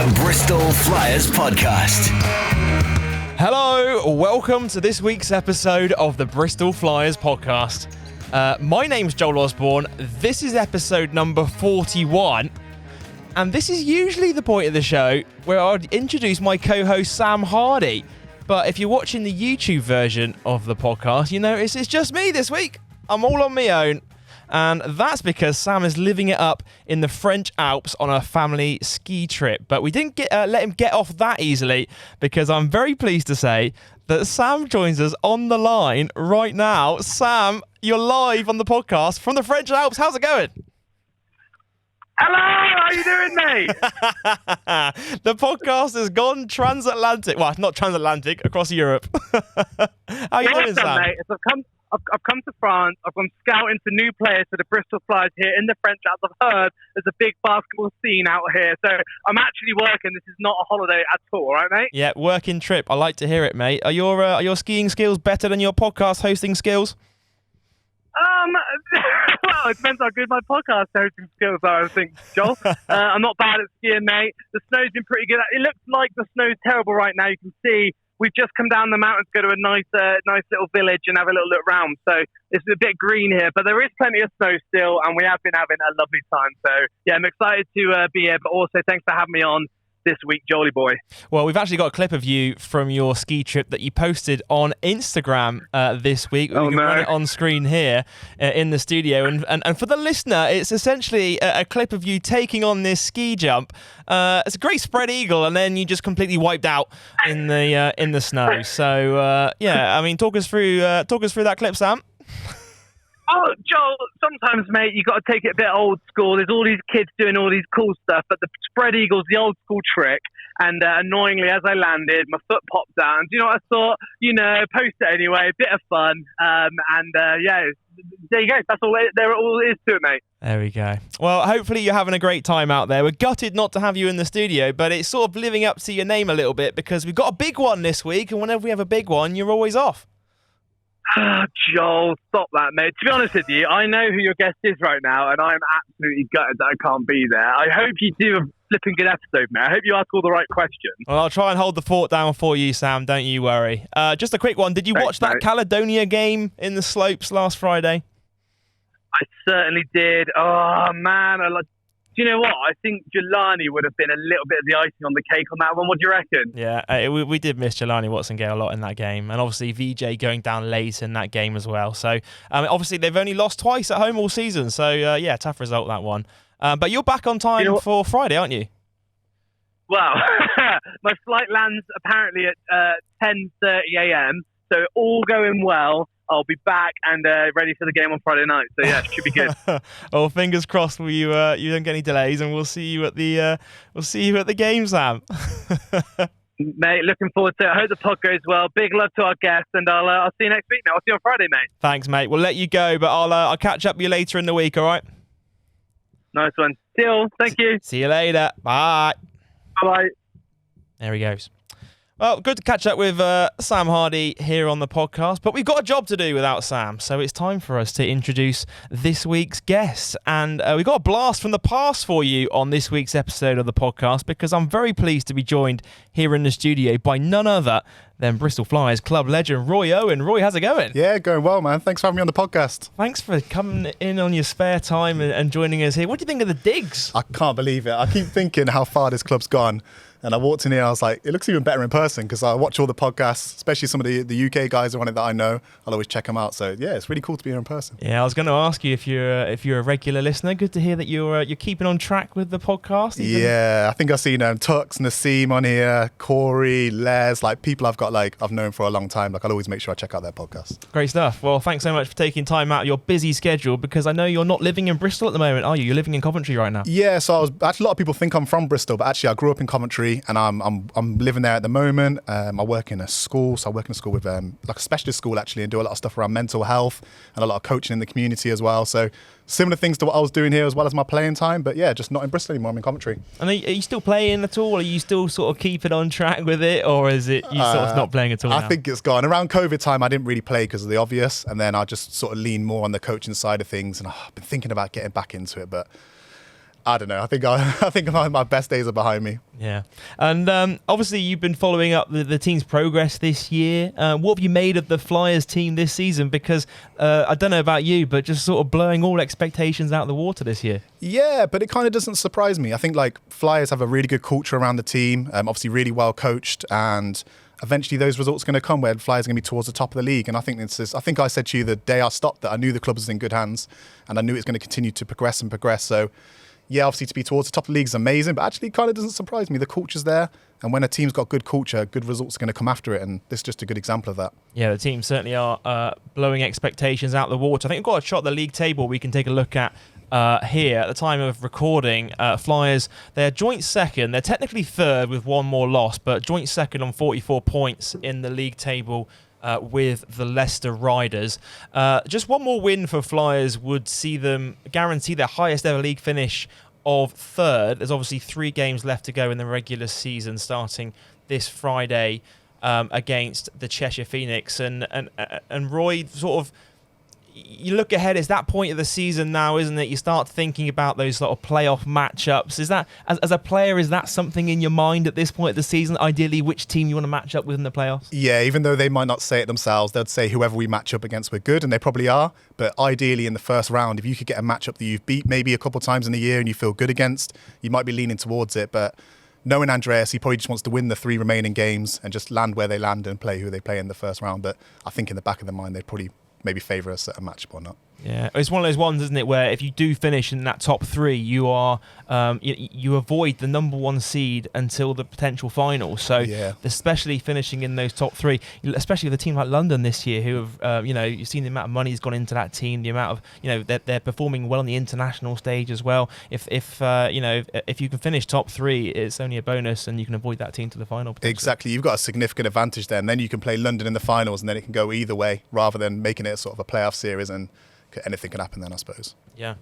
the Bristol Flyers podcast. Hello, welcome to this week's episode of the Bristol Flyers podcast. My name's Joel Osborne. This is episode number 41. And this is usually the point of the show where I'd introduce my co-host Sam Hardy. But if you're watching the YouTube version of the podcast, you notice it's just me this week. I'm all on my own. And that's because Sam is living it up in the French Alps on a family ski trip. But we didn't let him get off that easily, because I'm very pleased to say that Sam joins us on the line right now. Sam, you're live on the podcast from the French Alps. How's it going? Hello, how you doing, mate? The podcast has gone transatlantic. Well, not transatlantic, across Europe. How you doing, Sam? Mate. I've come to France. I've gone scouting for new players for the Bristol Flyers here in the French Alps. I've heard there's a big basketball scene out here, so I'm actually working. This is not a holiday at all, right, mate? Yeah, working trip. I like to hear it, mate. Are your skiing skills better than your podcast hosting skills? Well, it depends how good my podcast hosting skills are, I think, Joel. I'm not bad at skiing, mate. The snow's been pretty good. It looks like the snow's terrible right now. You can see we've just come down the mountain to go to a nice little village and have a little look round. So it's a bit green here, but there is plenty of snow still, and we have been having a lovely time. So, yeah, I'm excited to be here, but also thanks for having me on this week, Jolie boy. Well, we've actually got a clip of you from your ski trip that you posted on Instagram this week. We can run it on screen here in the studio. And for the listener, it's essentially a clip of you taking on this ski jump. It's a great spread eagle, and then you just completely wiped out in the snow. So yeah, I mean, talk us through that clip, Sam. Oh, Joel, sometimes, mate, you got to take it a bit old school. There's all these kids doing all these cool stuff, but the spread eagle's the old school trick. And annoyingly, as I landed, my foot popped down. Do you know what I thought? Post it anyway, a bit of fun. Yeah, there you go. That's all there all is to it, mate. There we go. Well, hopefully you're having a great time out there. We're gutted not to have you in the studio, but it's sort of living up to your name a little bit, because we've got a big one this week, and whenever we have a big one, you're always off. Joel, stop that, mate. To be honest with you, I know who your guest is right now, and I'm absolutely gutted that I can't be there. I hope you do a flipping good episode, mate. I hope you ask all the right questions. Well, I'll try and hold the fort down for you, Sam. Don't you worry. Just a quick one. Did you watch that Caledonia game in the slopes last Friday? I certainly did. Oh, man. Do you know what? I think Jelani would have been a little bit of the icing on the cake on that one. What do you reckon? Yeah, we did miss Jelani Watson-Gale a lot in that game. And obviously VJ going down late in that game as well. So obviously they've only lost twice at home all season. So yeah, tough result, that one. But you're back on time for Friday, aren't you? Well, my flight lands apparently at 10:30 a.m. So all going well. I'll be back and ready for the game on Friday night. So yeah, it should be good. Well, fingers crossed you don't get any delays, and we'll see you at the game, Sam. Mate, looking forward to it. I hope the pod goes well. Big love to our guests, and I'll see you next week. Now, I'll see you on Friday, mate. Thanks, mate. We'll let you go, but I'll catch up with you later in the week. All right. Nice one. See you all. Thank you. See you later. Bye. Bye. There he goes. Well, good to catch up with Sam Hardy here on the podcast, but we've got a job to do without Sam, so it's time for us to introduce this week's guest. And we've got a blast from the past for you on this week's episode of the podcast, because I'm very pleased to be joined here in the studio by none other than Bristol Flyers club legend Roy Owen. Roy, how's it going? Yeah, going well, man. Thanks for having me on the podcast. Thanks for coming in on your spare time and joining us here. What do you think of the digs? I can't believe it. I keep thinking how far this club's gone. And I walked in here, I was like, it looks even better in person, because I watch all the podcasts, especially some of the UK guys who on it that I know. I'll always check them out. So yeah, it's really cool to be here in person. Yeah, I was going to ask you if you're a regular listener. Good to hear that you're keeping on track with the podcast. Yeah, I think I've seen Tux, Nassim on here, Corey, Les, like people I've known for a long time. Like I'll always make sure I check out their podcast. Great stuff. Well, thanks so much for taking time out of your busy schedule, because I know you're not living in Bristol at the moment, are you? You're living in Coventry right now. Yeah, so actually a lot of people think I'm from Bristol, but actually I grew up in Coventry, and I'm living there at the moment. I work in a school, so I work in a school with like a specialist school actually, and do a lot of stuff around mental health and a lot of coaching in the community as well. So similar things to what I was doing here as well as my playing time, but yeah, just not in Bristol anymore. I'm in Coventry. And are you still playing at all? Are you still sort of keeping on track with it, or is it you sort of not playing at all I now? think it's gone. Around COVID time, I didn't really play because of the obvious, and then I just sort of lean more on the coaching side of things, and I've been thinking about getting back into it, but I don't know. I think my best days are behind me. Yeah. And obviously you've been following up the team's progress this year. What have you made of the Flyers team this season? Because I don't know about you, but just sort of blowing all expectations out of the water this year. Yeah, but it kind of doesn't surprise me. I think like Flyers have a really good culture around the team, obviously really well coached, and eventually those results are going to come where Flyers are going to be towards the top of the league. And I think I said to you the day I stopped that I knew the club was in good hands and I knew it's going to continue to progress and progress. So yeah, obviously to be towards the top of the league is amazing, but actually it kind of doesn't surprise me. The culture's there, and when a team's got good culture, good results are going to come after it, and this is just a good example of that. Yeah, the team certainly are blowing expectations out of the water. I think we've got a shot at the league table we can take a look at here at the time of recording. Flyers, they're joint second. They're technically third with one more loss, but joint second on 44 points in the league table with the Leicester Riders. Just one more win for Flyers would see them guarantee their highest ever league finish of third. There's obviously 3 games left to go in the regular season, starting this Friday against the Cheshire Phoenix. And Roy, sort of, you look ahead, it's that point of the season now, isn't it? You start thinking about those sort of playoff matchups. Is that, as a player, is that something in your mind at this point of the season? Ideally, which team you want to match up with in the playoffs? Yeah, even though they might not say it themselves, they'd say whoever we match up against, we're good, and they probably are. But ideally, in the first round, if you could get a matchup that you've beat maybe a couple times in the year and you feel good against, you might be leaning towards it. But knowing Andreas, he probably just wants to win the 3 remaining games and just land where they land and play who they play in the first round. But I think in the back of their mind, they'd probably maybe favour us at a matchup or not. Yeah, it's one of those ones, isn't it, where if you do finish in that top 3, you are you avoid the number 1 seed until the potential final. So especially finishing in those top 3, especially with a team like London this year, who have you've seen the amount of money that's gone into that team, the amount of they're performing well on the international stage as well. If you can finish top 3, it's only a bonus, and you can avoid that team to the final. Exactly, you've got a significant advantage there, and then you can play London in the finals, and then it can go either way, rather than making it sort of a playoff series and anything can happen then, I suppose. Yeah.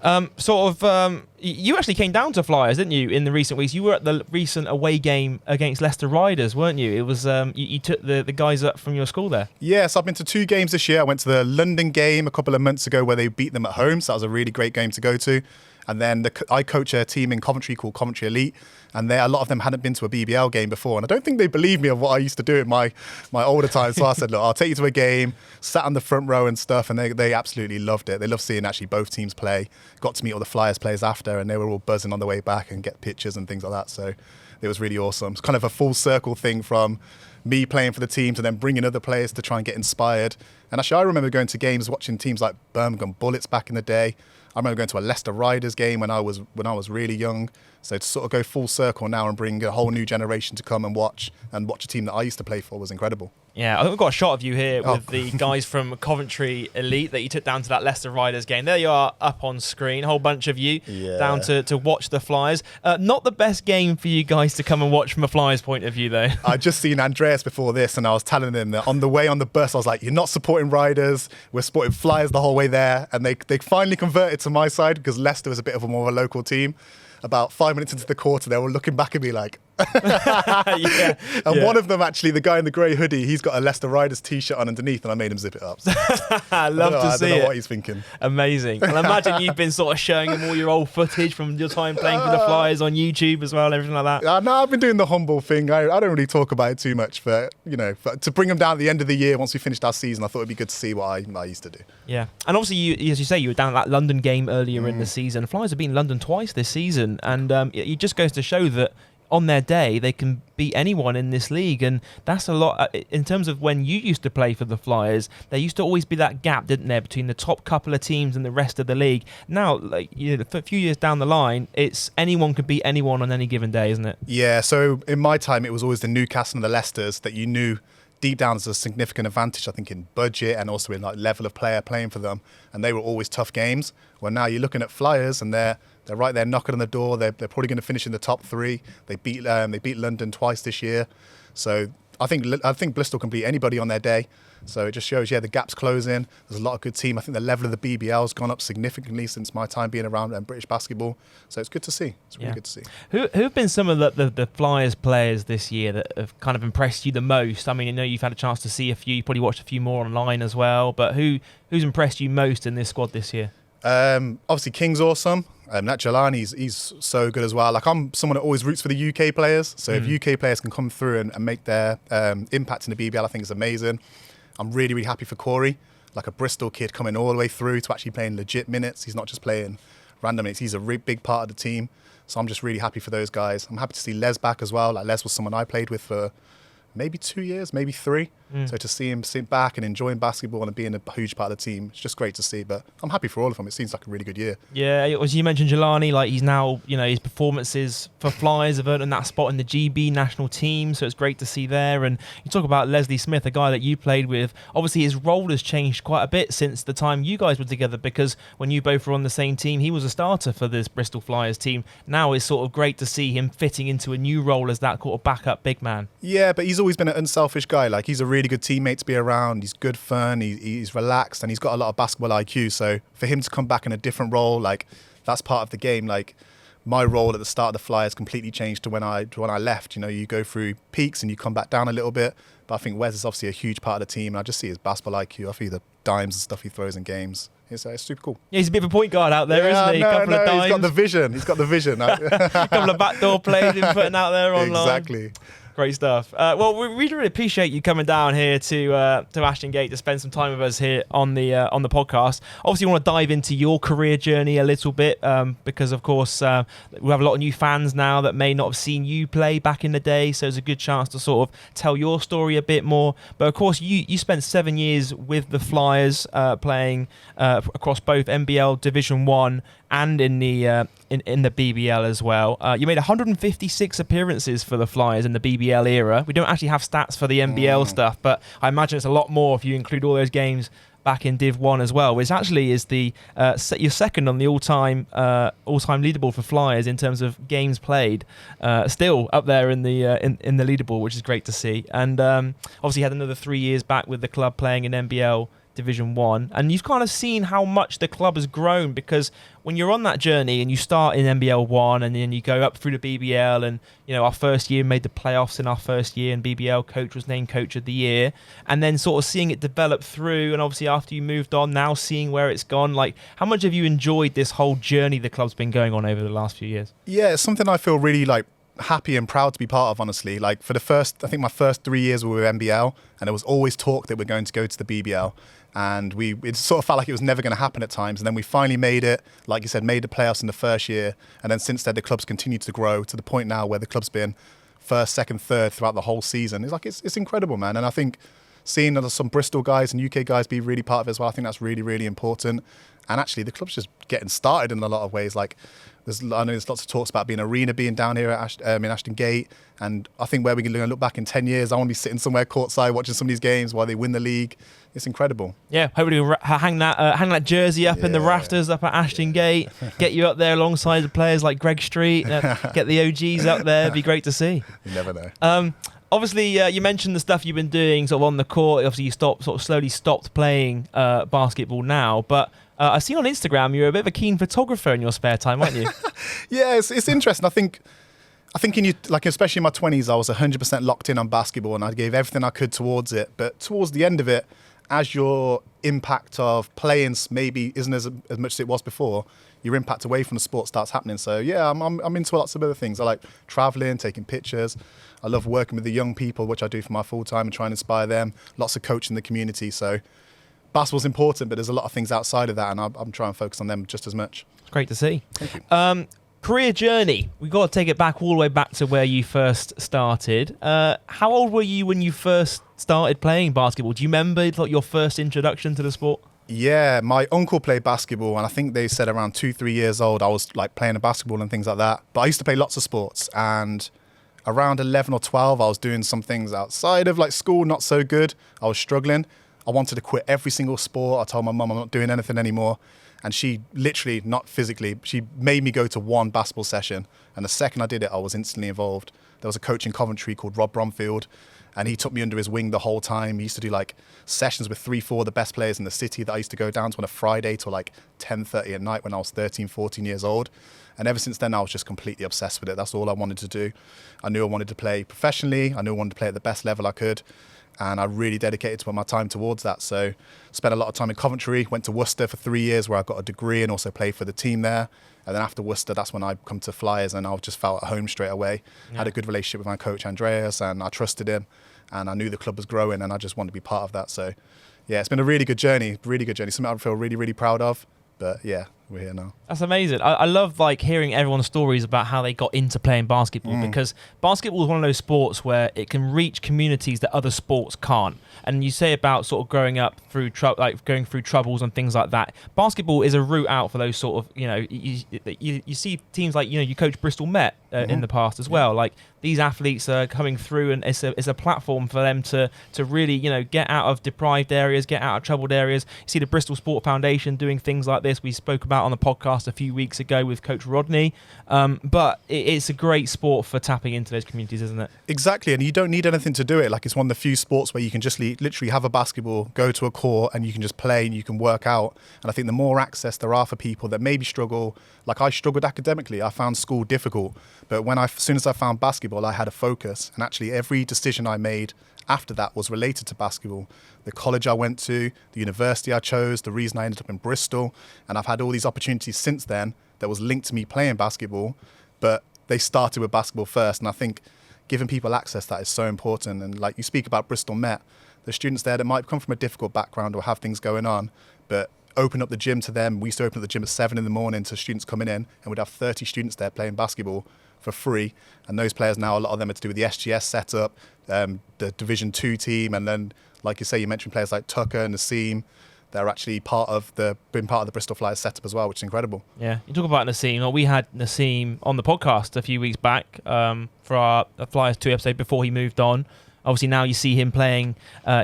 You actually came down to Flyers, didn't you, in the recent weeks? You were at the recent away game against Leicester Riders, weren't you? It was you took the guys up from your school there. Yes, I've been to 2 games this year. I went to the London game a couple of months ago where they beat them at home, so that was a really great game to go to. And then I coach a team in Coventry called Coventry Elite, and a lot of them hadn't been to a BBL game before. And I don't think they believed me of what I used to do in my older times. So I said, look, I'll take you to a game, sat on the front row and stuff, and they absolutely loved it. They loved seeing actually both teams play. Got to meet all the Flyers players after, and they were all buzzing on the way back and get pictures and things like that. So it was really awesome. It's kind of a full circle thing from me playing for the team to then bringing other players to try and get inspired. And actually, I remember going to games, watching teams like Birmingham Bullets back in the day. I remember going to a Leicester Riders game when I was really young. So to sort of go full circle now and bring a whole new generation to come and watch a team that I used to play for was incredible. Yeah, I think we've got a shot of you here with the guys from Coventry Elite that you took down to that Leicester Riders game. There you are up on screen, a whole bunch of you down to watch the Flyers. Not the best game for you guys to come and watch from a Flyers point of view, though. I'd just seen Andreas before this, and I was telling him that on the way on the bus, I was like, you're not supporting Riders, we're supporting Flyers the whole way there. And they finally converted to my side because Leicester was a bit of a more of a local team. About 5 minutes into the quarter, they were looking back at me like... One of them, actually, the guy in the grey hoodie, he's got a Leicester Riders T-shirt on underneath, and I made him zip it up. So I don't know what he's thinking. Amazing. And I imagine you've been sort of showing him all your old footage from your time playing for the Flyers on YouTube as well, and everything like that. No, I've been doing the humble thing. I don't really talk about it too much, but to bring them down at the end of the year, once we finished our season, I thought it'd be good to see what I used to do. Yeah, and obviously, you, as you say, you were down at that London game earlier in the season. Flyers have been in London twice this season, and it just goes to show that on their day, they can beat anyone in this league, and that's a lot. In terms of when you used to play for the Flyers, there used to always be that gap, didn't there, between the top couple of teams and the rest of the league. Now, a few years down the line, it's anyone could beat anyone on any given day, isn't it? Yeah, so in my time, it was always the Newcastle and the Leicesters that you knew deep down as a significant advantage, I think, in budget and also in like level of player playing for them, and they were always tough games. Well, now you're looking at Flyers, and they're right there knocking on the door. They're probably going to finish in the top 3. They beat London twice this year, so I think Bristol can beat anybody on their day. So it just shows, the gap's closing. There's a lot of good team. I think the level of the BBL has gone up significantly since my time being around British basketball. So it's good to see. It's really good to see. Who have been some of the Flyers players this year that have kind of impressed you the most? I mean, I know you've had a chance to see a few. You probably watched a few more online as well. But who's impressed you most in this squad this year? Obviously, King's awesome. That Jelani's, he's so good as well. Like, I'm someone that always roots for the UK players. So if UK players can come through and make their impact in the BBL, I think is amazing. I'm really, really happy for Corey, like a Bristol kid coming all the way through to actually playing legit minutes. He's not just playing random minutes. He's a big part of the team. So I'm just really happy for those guys. I'm happy to see Les back as well. Like, Les was someone I played with for maybe 2 years, maybe 3. So to see him sit back and enjoying basketball and being a huge part of the team, it's just great to see. But I'm happy for all of them. It seems like a really good year. Yeah, as you mentioned, Jelani, like he's now, his performances for Flyers have earned that spot in the GB national team, so it's great to see there. And you talk about Leslie Smith, a guy that you played with. Obviously, his role has changed quite a bit since the time you guys were together, because when you both were on the same team, he was a starter for this Bristol Flyers team. Now it's sort of great to see him fitting into a new role as that sort of backup big man. Yeah, but he's always been an unselfish guy. Like, he's a really good teammate to be around. He's good fun. He's relaxed, and he's got a lot of basketball IQ. So for him to come back in a different role, like, that's part of the game. Like, my role at the start of the Flyers completely changed to when I left. You go through peaks and you come back down a little bit. But I think Wes is obviously a huge part of the team, and I just see his basketball IQ. I see the dimes and stuff he throws in games. It's super cool. Yeah, he's a bit of a point guard out there, isn't he? Couple of dimes. He's got the vision. A couple of backdoor plays he's putting out there online. Exactly. Great stuff. Well, we really appreciate you coming down here to Ashton Gate to spend some time with us here on the podcast. Obviously, we want to dive into your career journey a little bit because, of course, we have a lot of new fans now that may not have seen you play back in the day. So it's a good chance to sort of tell your story a bit more. But of course, you spent 7 years with the Flyers playing across both NBL Division 1 and in the BBL as well. You made 156 appearances for the Flyers in the BBL era. We don't actually have stats for the NBL stuff, but I imagine it's a lot more if you include all those games back in Div 1 as well, which actually is you're second on the all-time leaderboard for Flyers in terms of games played. Still up there in the leaderboard, which is great to see. And obviously had another 3 years back with the club playing in NBL Division 1, and you've kind of seen how much the club has grown, because when you're on that journey and you start in NBL 1 and then you go up through the BBL, and our first year made the playoffs in our first year, and BBL coach was named coach of the year, and then sort of seeing it develop through, and obviously after you moved on, now seeing where it's gone. Like, how much have you enjoyed this whole journey the club's been going on over the last few years? Yeah, it's something I feel really happy and proud to be part of, honestly. Like, I think my first 3 years were with NBL, and there was always talk that we're going to go to the BBL, and it sort of felt like it was never going to happen at times, and then we finally made it, like you said, made the playoffs in the first year, and then since then the club's continued to grow to the point now where the club's been first, second, third throughout the whole season. It's incredible, man. And I think seeing some Bristol guys and UK guys be really part of it as well, I think that's really, really important. And actually, the club's just getting started in a lot of ways. Like, I know there's lots of talks about arena being down here at in Ashton Gate, and I think where we're going to look back in 10 years, I want to be sitting somewhere courtside watching some of these games while they win the league. It's incredible. Yeah, hopefully we'll hang that jersey up in the rafters up at Ashton Gate, get you up there alongside the players like Greg Street, get the OGs up there. It'd be great to see. You never know. Obviously, you mentioned the stuff you've been doing sort of on the court. Obviously, you slowly stopped playing basketball now, but I see on Instagram you're a bit of a keen photographer in your spare time, aren't you? Yeah, it's interesting. I think especially in my 20s, I was 100% locked in on basketball, and I gave everything I could towards it. But towards the end of it, as your impact of playing maybe isn't as much as it was before, your impact away from the sport starts happening. So yeah, I'm into lots of other things. I like traveling, taking pictures. I love working with the young people, which I do for my full time, and trying to inspire them. Lots of coaching the community. So basketball's important, but there's a lot of things outside of that, and I'm trying to focus on them just as much. It's great to see. Thank you. Career journey. We've got to take it back all the way back to where you first started. How old were you when you first started playing basketball? Do you remember your first introduction to the sport? Yeah, my uncle played basketball, and I think they said around 2-3 years old I was like playing a basketball and things like that. But I used to play lots of sports, and around 11 or 12 I was doing some things outside of like school, not so good. I was struggling. I wanted to quit every single sport. I told my mum I'm not doing anything anymore. And she literally, not physically, she made me go to one basketball session. And the second I did it, I was instantly involved. There was a coach in Coventry called Rob Bromfield, and he took me under his wing the whole time. He used to do like sessions with 3-4 of the best players in the city that I used to go down to on a Friday till like 10:30 at night when I was 13, 14 years old. And ever since then, I was just completely obsessed with it. That's all I wanted to do. I knew I wanted to play professionally. I knew I wanted to play at the best level I could. and I really dedicated to put my time towards that. So spent a lot of time in Coventry, went to Worcester for 3 years where I got a degree and also played for the team there. And then after Worcester, that's when I come to Flyers, and I just felt at home straight away. Had a good relationship with my coach Andreas, and I trusted him, and I knew the club was growing, and I just wanted to be part of that. So yeah, it's been a really good journey, something I feel really, really proud of. But yeah, we're here now. That's amazing. I love like hearing everyone's stories about how they got into playing basketball, because basketball is one of those sports where it can reach communities that other sports can't. And you say about sort of growing up through going through troubles and things like that. Basketball is a route out for those sort of, you see teams like, you coach Bristol Met in the past as well. Like these athletes are coming through, and it's a platform for them to really, get out of deprived areas, get out of troubled areas. You see the Bristol Sport Foundation doing things like this. We spoke about on the podcast a few weeks ago with Coach Rodney. But it's a great sport for tapping into those communities, isn't it? Exactly, and you don't need anything to do it. Like, it's one of the few sports where you can just literally have a basketball, go to a court, and you can just play and you can work out. And I think the more access there are for people that maybe struggle, like I struggled academically, I found school difficult. But as soon as I found basketball, I had a focus. And actually every decision I made after that was related to basketball. The college I went to, the university I chose, the reason I ended up in Bristol. And I've had all these opportunities since then that was linked to me playing basketball, but they started with basketball first. And I think giving people access, that is so important. And like you speak about Bristol Met, the students there that might come from a difficult background or have things going on, but open up the gym to them. We used to open up the gym at 7 a.m. to students coming in, and we'd have 30 students there playing basketball for free. And those players now, a lot of them are to do with the SGS setup, the Division 2 team, and then, like you say, you mentioned players like Tucker and Nassim. They're actually been part of the Bristol Flyers setup as well, which is incredible. Yeah, you talk about Nassim. Well, we had Nassim on the podcast a few weeks back for our Flyers 2 episode before he moved on. Obviously, now you see him playing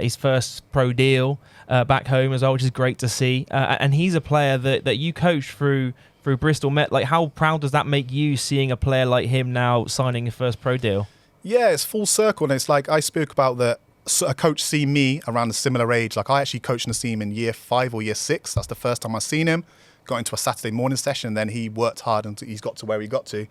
his first pro deal back home as well, which is great to see. And he's a player that you coached through Bristol Met. Like, how proud does that make you, seeing a player like him now signing his first pro deal? Yeah, it's full circle. And it's like I spoke about that a coach see me around a similar age. Like, I actually coached Nassim in year 5 or year 6. That's the first time I seen him. Got into a Saturday morning session, and then he worked hard until he's got to where he got to.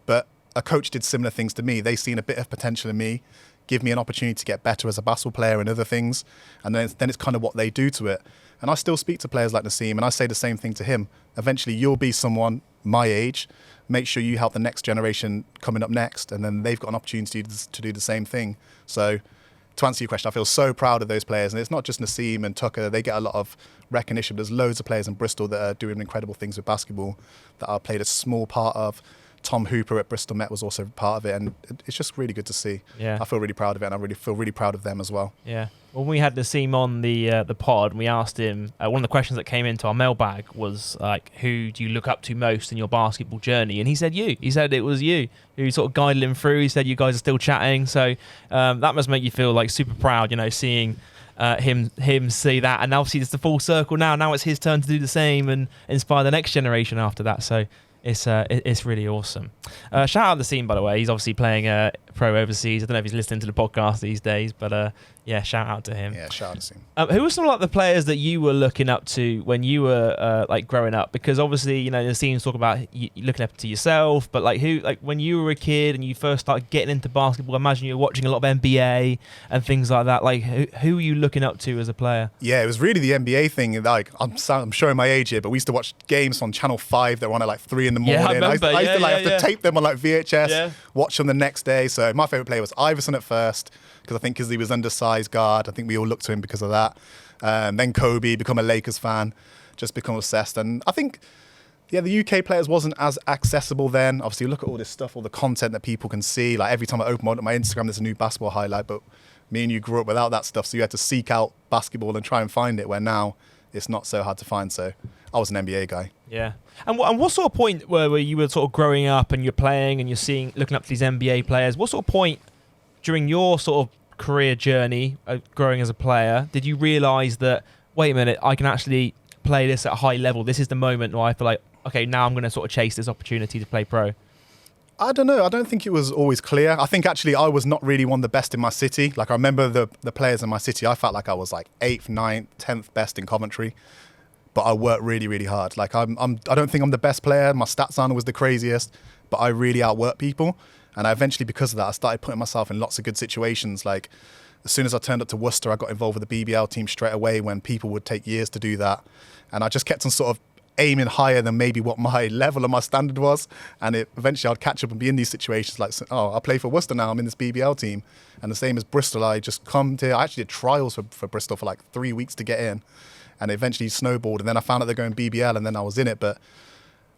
But a coach did similar things to me. They seen a bit of potential in me, give me an opportunity to get better as a basketball player and other things. And then it's kind of what they do to it. And I still speak to players like Nassim, and I say the same thing to him. Eventually, you'll be someone my age. Make sure you help the next generation coming up next, and then they've got an opportunity to do the same thing. So to answer your question, I feel so proud of those players. And it's not just Nassim and Tucker. They get a lot of recognition. There's loads of players in Bristol that are doing incredible things with basketball that I played a small part of. Tom Hooper at Bristol Met was also part of it, and it's just really good to see. Yeah, I feel really proud of it, and I really feel really proud of them as well. Yeah. When we had Nassim on the pod, we asked him, one of the questions that came into our mailbag was like, who do you look up to most in your basketball journey? And he said you. He said it was you who sort of guided him through. He said you guys are still chatting, so that must make you feel like super proud, seeing him see that. And obviously it's the full circle now. Now it's his turn to do the same and inspire the next generation after that. So it's really awesome. Shout out the scene, by the way. He's obviously playing pro overseas. I don't know if he's listening to the podcast these days, but yeah, shout out to him. Yeah, shout out to scene. Who were some of like the players that you were looking up to when you were like growing up? Because obviously, the scenes talk about you looking up to yourself, but like who, like when you were a kid and you first started getting into basketball, I imagine you were watching a lot of NBA and things like that. Like who were you looking up to as a player? Yeah, it was really the NBA thing. Like I'm showing my age here, but we used to watch games on Channel 5 that were on at like 3 in the morning. Yeah, I remember. I used to have to tape them on like VHS, watch them the next day. So my favourite player was Iverson at first, because he was undersized guard. I think we all looked to him because of that. Then Kobe, become a Lakers fan, just become obsessed. And I think, the UK players wasn't as accessible then. Obviously, look at all this stuff, all the content that people can see. Like every time I open my Instagram, there's a new basketball highlight. But me and you grew up without that stuff, so you had to seek out basketball and try and find it, where now it's not so hard to find. So I was an NBA guy. Yeah. And what sort of point where you were sort of growing up and you're playing and you're looking up to these NBA players, what sort of point during your sort of career journey growing as a player did you realise that, wait a minute, I can actually play this at a high level? This is the moment where I feel like, okay, now I'm going to sort of chase this opportunity to play pro. I don't know. I don't think it was always clear. I think actually I was not really one of the best in my city. Like I remember the players in my city, I felt like I was like 8th, 9th, 10th best in Coventry. But I worked really, really hard. Like I don't think I'm the best player. My stats aren't always the craziest, but I really outwork people. And I eventually, because of that, I started putting myself in lots of good situations. Like As soon as I turned up to Worcester, I got involved with the BBL team straight away when people would take years to do that. And I just kept on sort of aiming higher than maybe what my level and my standard was. And eventually I'd catch up and be in these situations like, oh, I play for Worcester now, I'm in this BBL team. And the same as Bristol, I just come to, I actually did trials for Bristol for like 3 weeks to get in. And eventually snowballed. And then I found out they're going BBL and then I was in it. But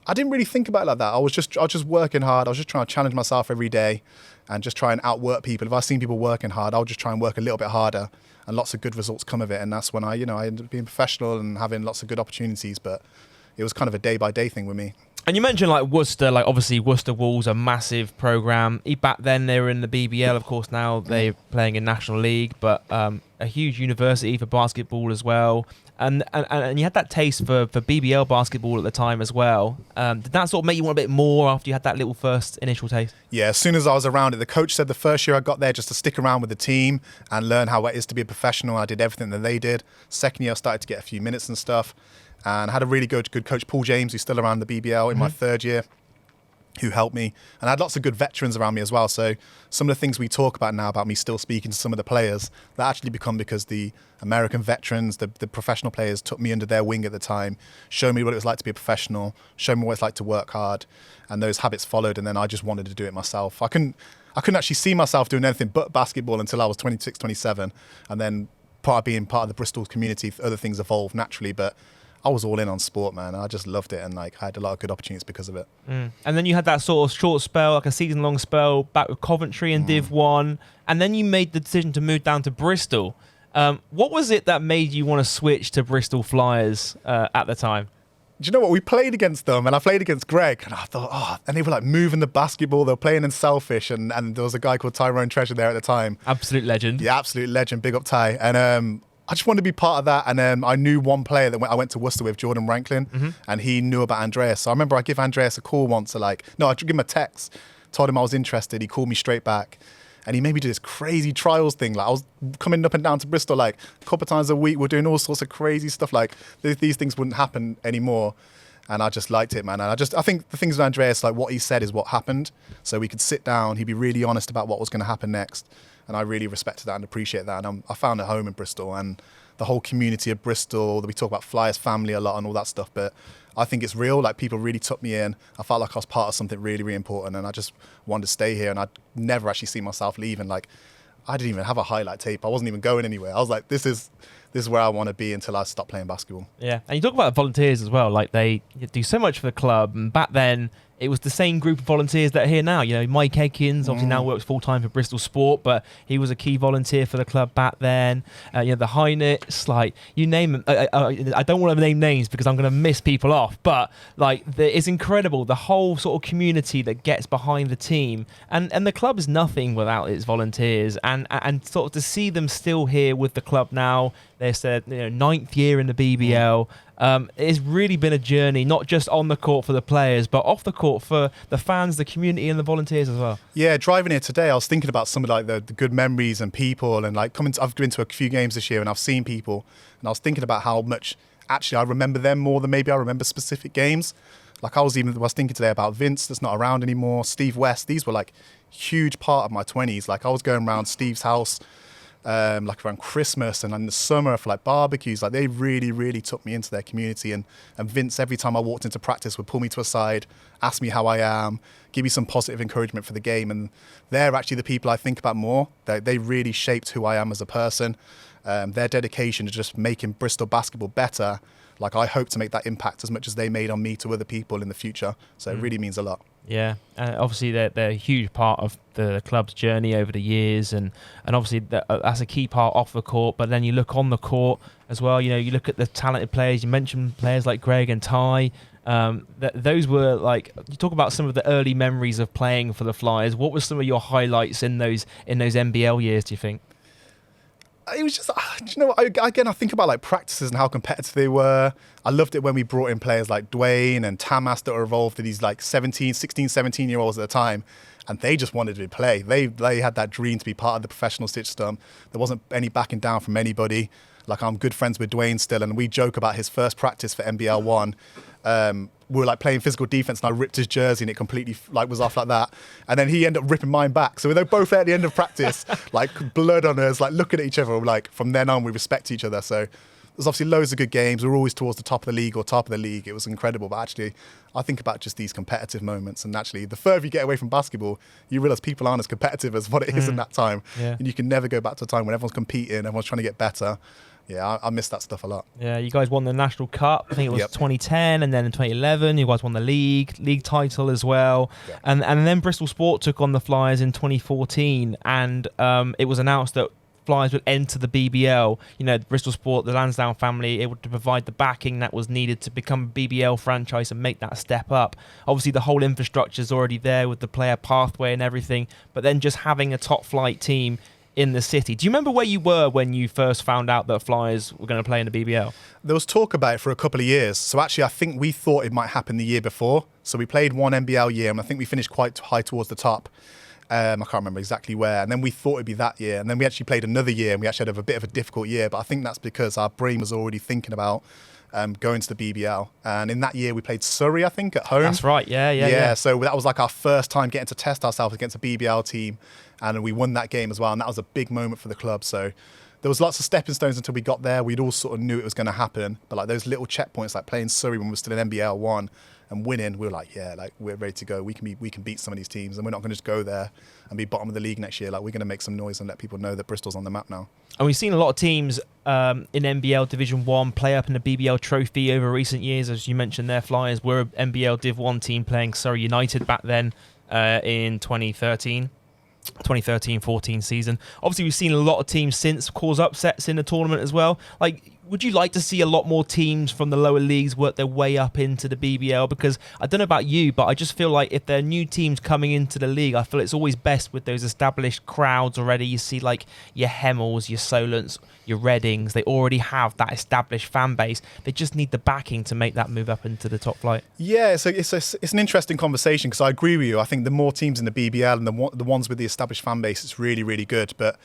I didn't really think about it like that. I was just working hard. I was just trying to challenge myself every day and just try and outwork people. If I seen people working hard, I would just try and work a little bit harder, and lots of good results come of it. And that's when I ended up being professional and having lots of good opportunities. But it was kind of a day-by-day thing with me. And you mentioned like Worcester, like obviously Worcester Wolves, a massive program. Back then they were in the BBL, of course. Now they're playing in National League, but a huge university for basketball as well. And you had that taste for BBL basketball at the time as well. Did that sort of make you want a bit more after you had that little first initial taste? Yeah, as soon as I was around it, the coach said the first year I got there just to stick around with the team and learn how it is to be a professional. I did everything that they did. Second year I started to get a few minutes and stuff. And I had a really good coach, Paul James, who's still around the BBL in my third year, who helped me. And I had lots of good veterans around me as well. So some of the things we talk about now about me still speaking to some of the players, that actually become because the American veterans, the professional players took me under their wing at the time, showed me what it was like to be a professional, showed me what it's like to work hard. And those habits followed. And then I just wanted to do it myself. I couldn't actually see myself doing anything but basketball until I was 26, 27. And then being part of the Bristol community, other things evolved naturally. But I was all in on sport, man. I just loved it, and like I had a lot of good opportunities because of it. And then you had that sort of short spell, like a season-long spell, back with Coventry in Div 1, and then you made the decision to move down to Bristol. What was it that made you want to switch to Bristol Flyers at the time? Do you know what? We played against them, and I played against Greg, and I thought, and they were like moving the basketball. They were playing in Selfish, and there was a guy called Tyrone Treasure there at the time. Absolute legend. Yeah, absolute legend. Big up Ty. And I just wanted to be part of that. And I knew one player that I went to Worcester with, Jordan Ranklin, and he knew about Andreas. So I remember I gave Andreas a call once, I give him a text, told him I was interested. He called me straight back. And he made me do this crazy trials thing. Like I was coming up and down to Bristol like a couple of times a week. We're doing all sorts of crazy stuff. Like these things wouldn't happen anymore. And I just liked it, man. And I think the things with Andreas, like what he said is what happened. So we could sit down. He'd be really honest about what was going to happen next. And I really respected that and appreciate that. And I found a home in Bristol and the whole community of Bristol. We talk about Flyers family a lot and all that stuff. But I think it's real. Like people really took me in. I felt like I was part of something really, really important. And I just wanted to stay here. And I'd never actually see myself leaving. Like I didn't even have a highlight tape. I wasn't even going anywhere. I was like, this is where I want to be until I stop playing basketball. Yeah, and you talk about volunteers as well. Like they do so much for the club, and back then it was the same group of volunteers that are here now. You know, Mike Aikens obviously now works full time for Bristol Sport, but he was a key volunteer for the club back then. The Heinets, like you name them. I don't want to name names because I'm going to miss people off, but like it's incredible the whole sort of community that gets behind the team, and the club is nothing without its volunteers, and sort of to see them still here with the club now. They said 9th year in the BBL. It's really been a journey, not just on the court for the players, but off the court for the fans, the community, and the volunteers as well. Yeah, driving here today, I was thinking about some of like the good memories and people, and like I've been to a few games this year, and I've seen people, and I was thinking about how much actually I remember them more than maybe I remember specific games. Like I was thinking today about Vince, that's not around anymore. Steve West, these were like huge part of my 20s. Like I was going around Steve's house. Like around Christmas and in the summer for like barbecues, like they really, really took me into their community. And Vince, every time I walked into practice, would pull me to a side, ask me how I am, give me some positive encouragement for the game. And they're actually the people I think about more. They really shaped who I am as a person. Their dedication to just making Bristol basketball better. Like I hope to make that impact as much as they made on me to other people in the future. So it really means a lot. Yeah, obviously they're a huge part of the club's journey over the years, and obviously that's a key part off the court. But then you look on the court as well. You look at the talented players. You mentioned players like Greg and Ty. Those were like, you talk about some of the early memories of playing for the Flyers. What were some of your highlights in those NBL years, do you think? It was just, I think about like practices and how competitive they were. I loved it when we brought in players like Dwayne and Tamas that were involved in these like 16, 17-year-olds at the time. And they just wanted to play. They had that dream to be part of the professional system. There wasn't any backing down from anybody. Like, I'm good friends with Dwayne still, and we joke about his first practice for NBL 1. We were like playing physical defense, and I ripped his jersey, and it completely like was off like that. And then he ended up ripping mine back. So we were both there at the end of practice, like blood on us, like looking at each other. Like from then on, we respect each other. So there's obviously loads of good games. We were always towards the top of the league or top of the league. It was incredible. But actually, I think about just these competitive moments. And actually, the further you get away from basketball, you realise people aren't as competitive as what it is in that time. Yeah. And you can never go back to a time when everyone's competing, everyone's trying to get better. Yeah, I miss that stuff a lot. Yeah, you guys won the National Cup. I think it was Yep. 2010, and then in 2011, you guys won the league title as well. Yep. And then Bristol Sport took on the Flyers in 2014, and it was announced that Flyers would enter the BBL. You know, Bristol Sport, the Lansdowne family, able to provide the backing that was needed to become a BBL franchise and make that step up. Obviously, the whole infrastructure is already there with the player pathway and everything, but then just having a top flight team in the city. Do you remember where you were when you first found out that Flyers were going to play in the BBL? There was talk about it for a couple of years. So actually, I think we thought it might happen the year before. So we played one NBL year, and I think we finished quite high towards the top. I can't remember exactly where. And then we thought it'd be that year. And then we actually played another year, and we actually had a bit of a difficult year. But I think that's because our brain was already thinking about going to the BBL. And in that year, we played Surrey, I think, at home. That's right. Yeah. So that was like our first time getting to test ourselves against a BBL team. And we won that game as well. And that was a big moment for the club. So there was lots of stepping stones until we got there. We'd all sort of knew it was going to happen. But like those little checkpoints, like playing Surrey when we were still in NBL 1 and winning, we were like, yeah, like we're ready to go. We can beat some of these teams. And we're not going to just go there and be bottom of the league next year. Like, we're going to make some noise and let people know that Bristol's on the map now. And we've seen a lot of teams in NBL Division 1 play up in the BBL trophy over recent years. As you mentioned there, Flyers were an NBL Div 1 team playing Surrey United back then in 2013-14 season. Obviously, we've seen a lot of teams since cause upsets in the tournament as well. Like, would you like to see a lot more teams from the lower leagues work their way up into the BBL? Because I don't know about you, but I just feel like if there are new teams coming into the league, I feel it's always best with those established crowds already. You see like your Hemels, your Solents, your Readings, they already have that established fan base. They just need the backing to make that move up into the top flight. Yeah, it's an interesting conversation because I agree with you. I think the more teams in the BBL and the ones with the established fan base, it's really, really good. But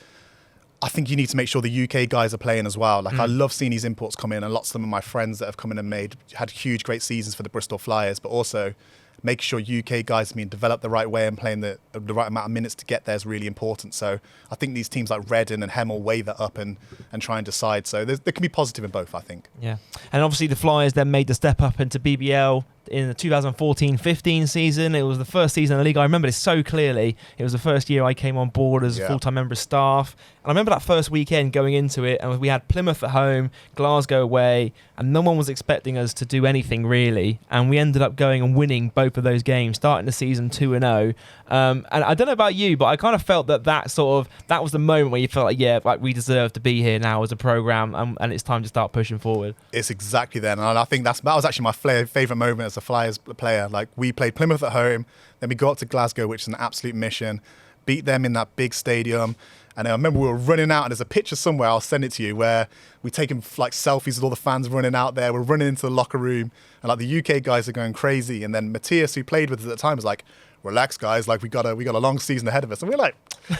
I think you need to make sure the UK guys are playing as well. Like, I love seeing these imports come in, and lots of them are my friends that have come in and had huge, great seasons for the Bristol Flyers, but also making sure UK guys are being developed the right way and playing the right amount of minutes to get there is really important. So I think these teams like Reading and Hemel weigh that up and try and decide. So there can be positive in both, I think. Yeah. And obviously the Flyers then made the step up into BBL in the 2014-15 season. It was the first season in the league. I remember this so clearly. It was the first year I came on board as a full-time member of staff. And I remember that first weekend going into it, and we had Plymouth at home, Glasgow away, and no one was expecting us to do anything really. And we ended up going and winning both of those games, starting the season 2-0. And I don't know about you, but I kind of felt that was the moment where you felt like, yeah, like we deserve to be here now as a program, and it's time to start pushing forward. It's exactly then, and I think that was actually my favourite moment as a Flyers player. Like, we played Plymouth at home, then we got up to Glasgow, which is an absolute mission, beat them in that big stadium. And I remember we were running out, and there's a picture somewhere, I'll send it to you, where we're taking like selfies with all the fans running out there. We're running into the locker room, and like the UK guys are going crazy. And then Matthias, who played with us at the time, was like, relax guys, like we got a long season ahead of us. And we're like,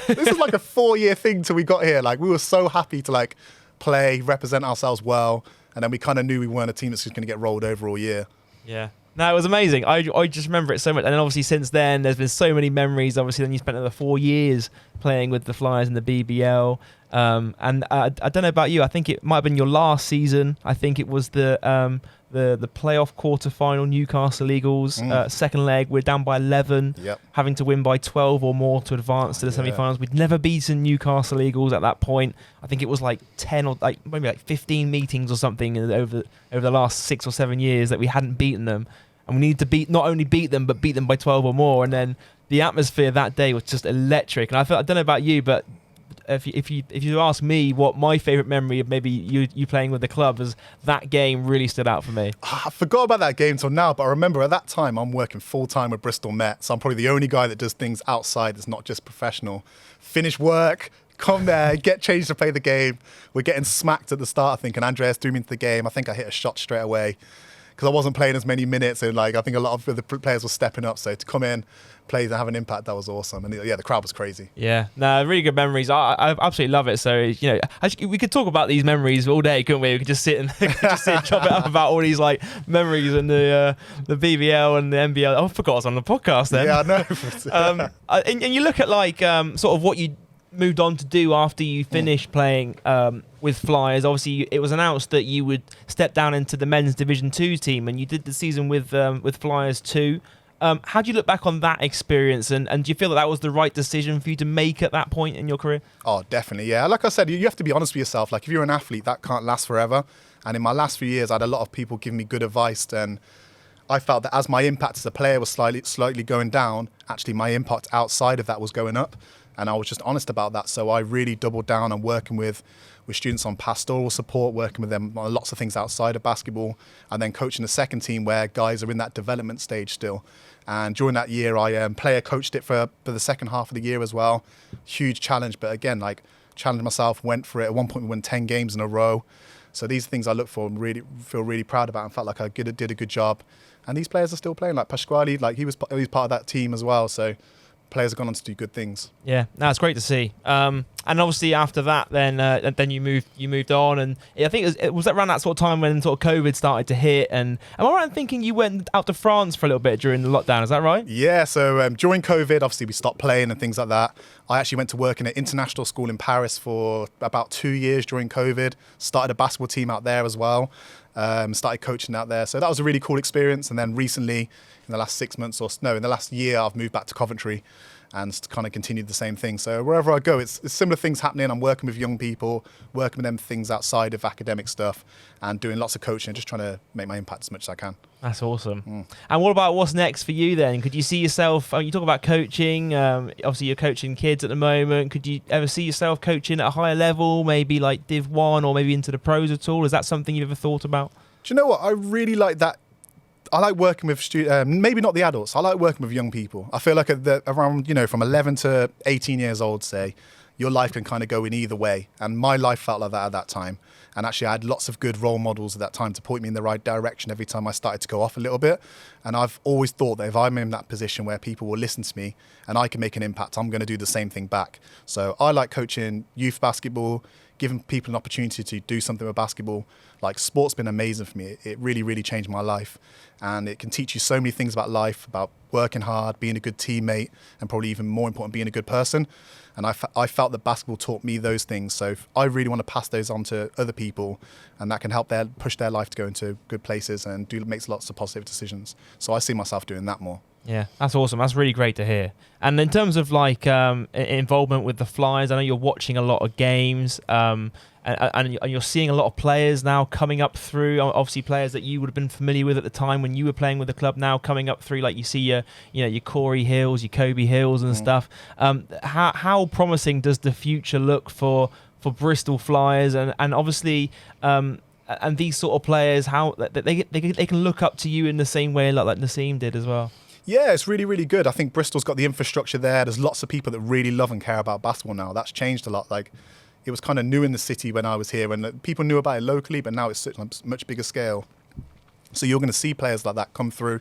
this is like a 4-year thing till we got here. Like, we were so happy to like play, represent ourselves well. And then we kind of knew we weren't a team that's just going to get rolled over all year. Yeah. No, it was amazing. I just remember it so much. And then obviously since then, there's been so many memories. Obviously, then you spent another 4 years playing with the Flyers in the BBL. And I don't know about you. I think it might have been your last season. I think it was the playoff quarter-final Newcastle Eagles, second leg. We're down by 11, having to win by 12 or more to advance to the semi-finals. We'd never beaten Newcastle Eagles at that point. I think it was like 10 or like maybe like 15 meetings or something over the last 6 or 7 years that we hadn't beaten them. And we needed to not only beat them, but beat them by 12 or more. And then the atmosphere that day was just electric. And I don't know about you, but if you ask me what my favourite memory of maybe you playing with the club is, that game really stood out for me. I forgot about that game till now, but I remember at that time I'm working full-time with Bristol Met, so I'm probably the only guy that does things outside that's not just professional. Finish work, come there, get changed to play the game. We're getting smacked at the start, I think, and Andreas threw me into the game. I think I hit a shot straight away. because I wasn't playing as many minutes, and like I think a lot of the players were stepping up. So to come in, play and have an impact, that was awesome. And yeah, the crowd was crazy. Yeah, no, really good memories. I absolutely love it. So we could talk about these memories all day, couldn't we? We could just sit and chop it up about all these like memories and the BBL and the NBL. Oh, I forgot I was on the podcast then. Yeah, I know. And you look at like sort of what you moved on to do after you finished playing with Flyers. Obviously, it was announced that you would step down into the men's Division 2 team, and you did the season with Flyers 2. How do you look back on that experience, and do you feel that was the right decision for you to make at that point in your career? Oh, definitely, yeah. Like I said, you have to be honest with yourself. Like if you're an athlete, that can't last forever. And in my last few years, I had a lot of people giving me good advice, and I felt that as my impact as a player was slightly going down, actually my impact outside of that was going up. And I was just honest about that. So I really doubled down on working with students on pastoral support, working with them on lots of things outside of basketball, and then coaching the second team where guys are in that development stage still. And during that year, I player coached it for the second half of the year as well. Huge challenge, but again, like challenged myself, went for it. At one point, we won 10 games in a row. So these are things I look for and really feel really proud about, and felt like I did a good job. And these players are still playing. Like Pasquale, like he was part of that team as well. So players have gone on to do good things. Yeah, no, it's great to see. And obviously after that, then you moved on, and I think it was around that sort of time when sort of COVID started to hit. And am I right in thinking you went out to France for a little bit during the lockdown? Is that right? Yeah. So during COVID, obviously we stopped playing and things like that. I actually went to work in an international school in Paris for about 2 years during COVID. Started a basketball team out there as well. Started coaching out there. So that was a really cool experience. And then recently, in the last 6 months in the last year, I've moved back to Coventry and kind of continued the same thing. So wherever I go, it's similar things happening. I'm working with young people, working with them things outside of academic stuff, and doing lots of coaching, just trying to make my impact as much as I can. That's awesome. And what about what's next for you then? Could you see yourself, you talk about coaching, obviously you're coaching kids at the moment. Could you ever see yourself coaching at a higher level, maybe like Div 1 or maybe into the pros at all? Is that something you've ever thought about? Do you know what? I really like that. I like working with maybe not the adults. I like working with young people. I feel like around, from 11 to 18 years old, say, your life can kind of go in either way. And my life felt like that at that time. And actually I had lots of good role models at that time to point me in the right direction every time I started to go off a little bit. And I've always thought that if I'm in that position where people will listen to me and I can make an impact, I'm going to do the same thing back. So I like coaching youth basketball, giving people an opportunity to do something with basketball. Like sport's been amazing for me. It really, really changed my life. And it can teach you so many things about life, about working hard, being a good teammate, and probably even more important, being a good person. And I felt that basketball taught me those things. So I really want to pass those on to other people, and that can help push their life to go into good places and makes lots of positive decisions. So I see myself doing that more. Yeah, that's awesome. That's really great to hear. And in terms of like involvement with the Flyers, I know you're watching a lot of games, and you're seeing a lot of players now coming up through. Obviously, players that you would have been familiar with at the time when you were playing with the club, now coming up through. Like you see your Corey Hills, your Kobe Hills, and stuff. How promising does the future look for Bristol Flyers, and obviously. And these sort of players, how they can look up to you in the same way like Nassim did as well. Yeah, it's really, really good. I think Bristol's got the infrastructure there. There's lots of people that really love and care about basketball now. That's changed a lot. Like, it was kind of new in the city when I was here, and people knew about it locally, but now it's on a much bigger scale. So you're going to see players like that come through,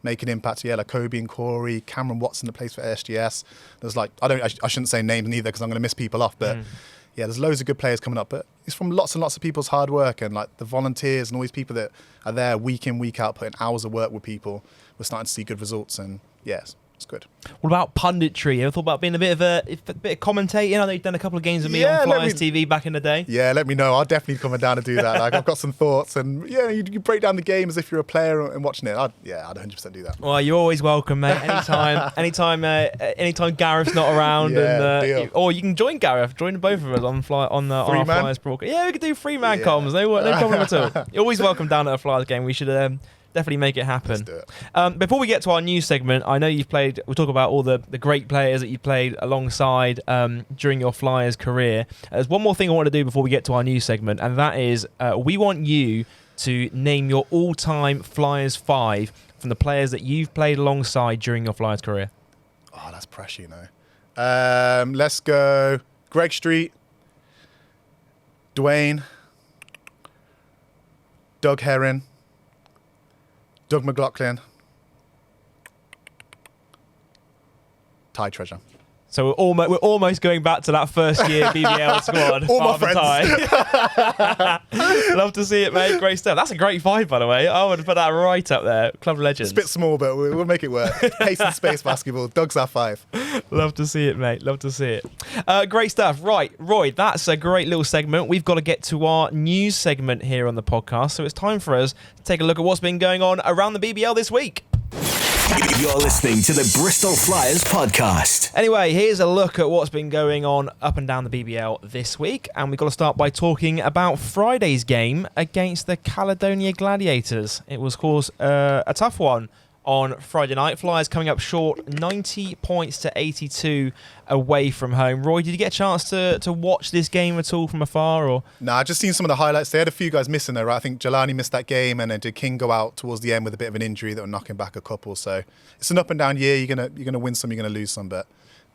make an impact. Yeah, like Kobe and Corey, Cameron Watson that plays for SGS. There's like, I shouldn't say names neither because I'm going to miss people off, but yeah, there's loads of good players coming up. But it's from lots and lots of people's hard work, and like the volunteers and all these people that are there week in, week out, putting hours of work with people. We're starting to see good results, and yes, it's good. What about punditry? You ever thought about being a bit of commentating? I know you've done a couple of games with me on Flyers TV back in the day. Yeah, let me know. I'll definitely come down and do that. Like, I've got some thoughts, and yeah, you break down the game as if you're a player and watching it. I'd 100% do that. Well, you're always welcome, mate. Anytime Gareth's not around, or you can join Gareth. Join both of us on our Flyers broadcast. Yeah, we could do 3-man comms. No problem at all. You're always welcome down at a Flyers game. We should. Definitely make it happen. Let's do it. Before we get to our news segment, I know you've played, we'll talk about all the great players that you've played alongside during your Flyers career. There's one more thing I want to do before we get to our news segment, and that is we want you to name your all-time Flyers 5 from the players that you've played alongside during your Flyers career. Oh, that's pressure, Let's go Greg Street, Dwayne, Doug Herron, Doug McLaughlin. Ty Treasure. So we're almost going back to that first year BBL squad. All my friends. Love to see it, mate. Great stuff. That's a great five, by the way. I would put that right up there. Club legends. It's a bit small, but we'll make it work. Pace and space basketball. Doug's our five. Love to see it, mate. Love to see it. Great stuff. Right, Roy, that's a great little segment. We've got to get to our news segment here on the podcast. So it's time for us to take a look at what's been going on around the BBL this week. You're listening to the Bristol Flyers podcast. Anyway, here's a look at what's been going on up and down the BBL this week. And we've got to start by talking about Friday's game against the Caledonia Gladiators. It was, of course, a tough one on Friday night. Flyers coming up short 90 points to 82 away from home. Roy, did you get a chance to watch this game at all from afar? Or Nah, I just seen some of the highlights. They had a few guys missing there, right? I think Jelani missed that game, and then did King go out towards the end with a bit of an injury that were knocking back a couple. So it's an up and down year. You're gonna win some, you're gonna lose some, but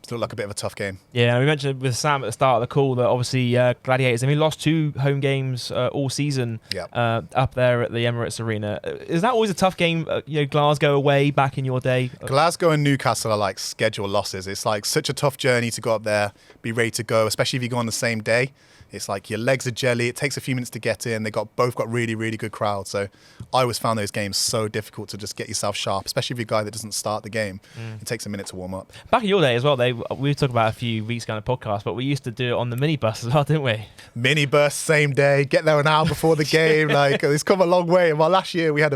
it looked like a bit of a tough game. Yeah, we mentioned with Sam at the start of the call that obviously Gladiators, I mean, lost 2 home games all season up there at the Emirates Arena. Is that always a tough game? Glasgow away back in your day? Glasgow and Newcastle are like scheduled losses. It's like such a tough journey to go up there, be ready to go, especially if you go on the same day. It's like your legs are jelly. It takes a few minutes to get in. They both got really, really good crowds. So I always found those games so difficult to just get yourself sharp, especially if you're a guy that doesn't start the game. It takes a minute to warm up. Back in your day as well, we talked about a few weeks ago on the podcast, but we used to do it on the minibus as well, didn't we? Minibus, same day, get there an hour before the game. Like, it's come a long way. And last year we got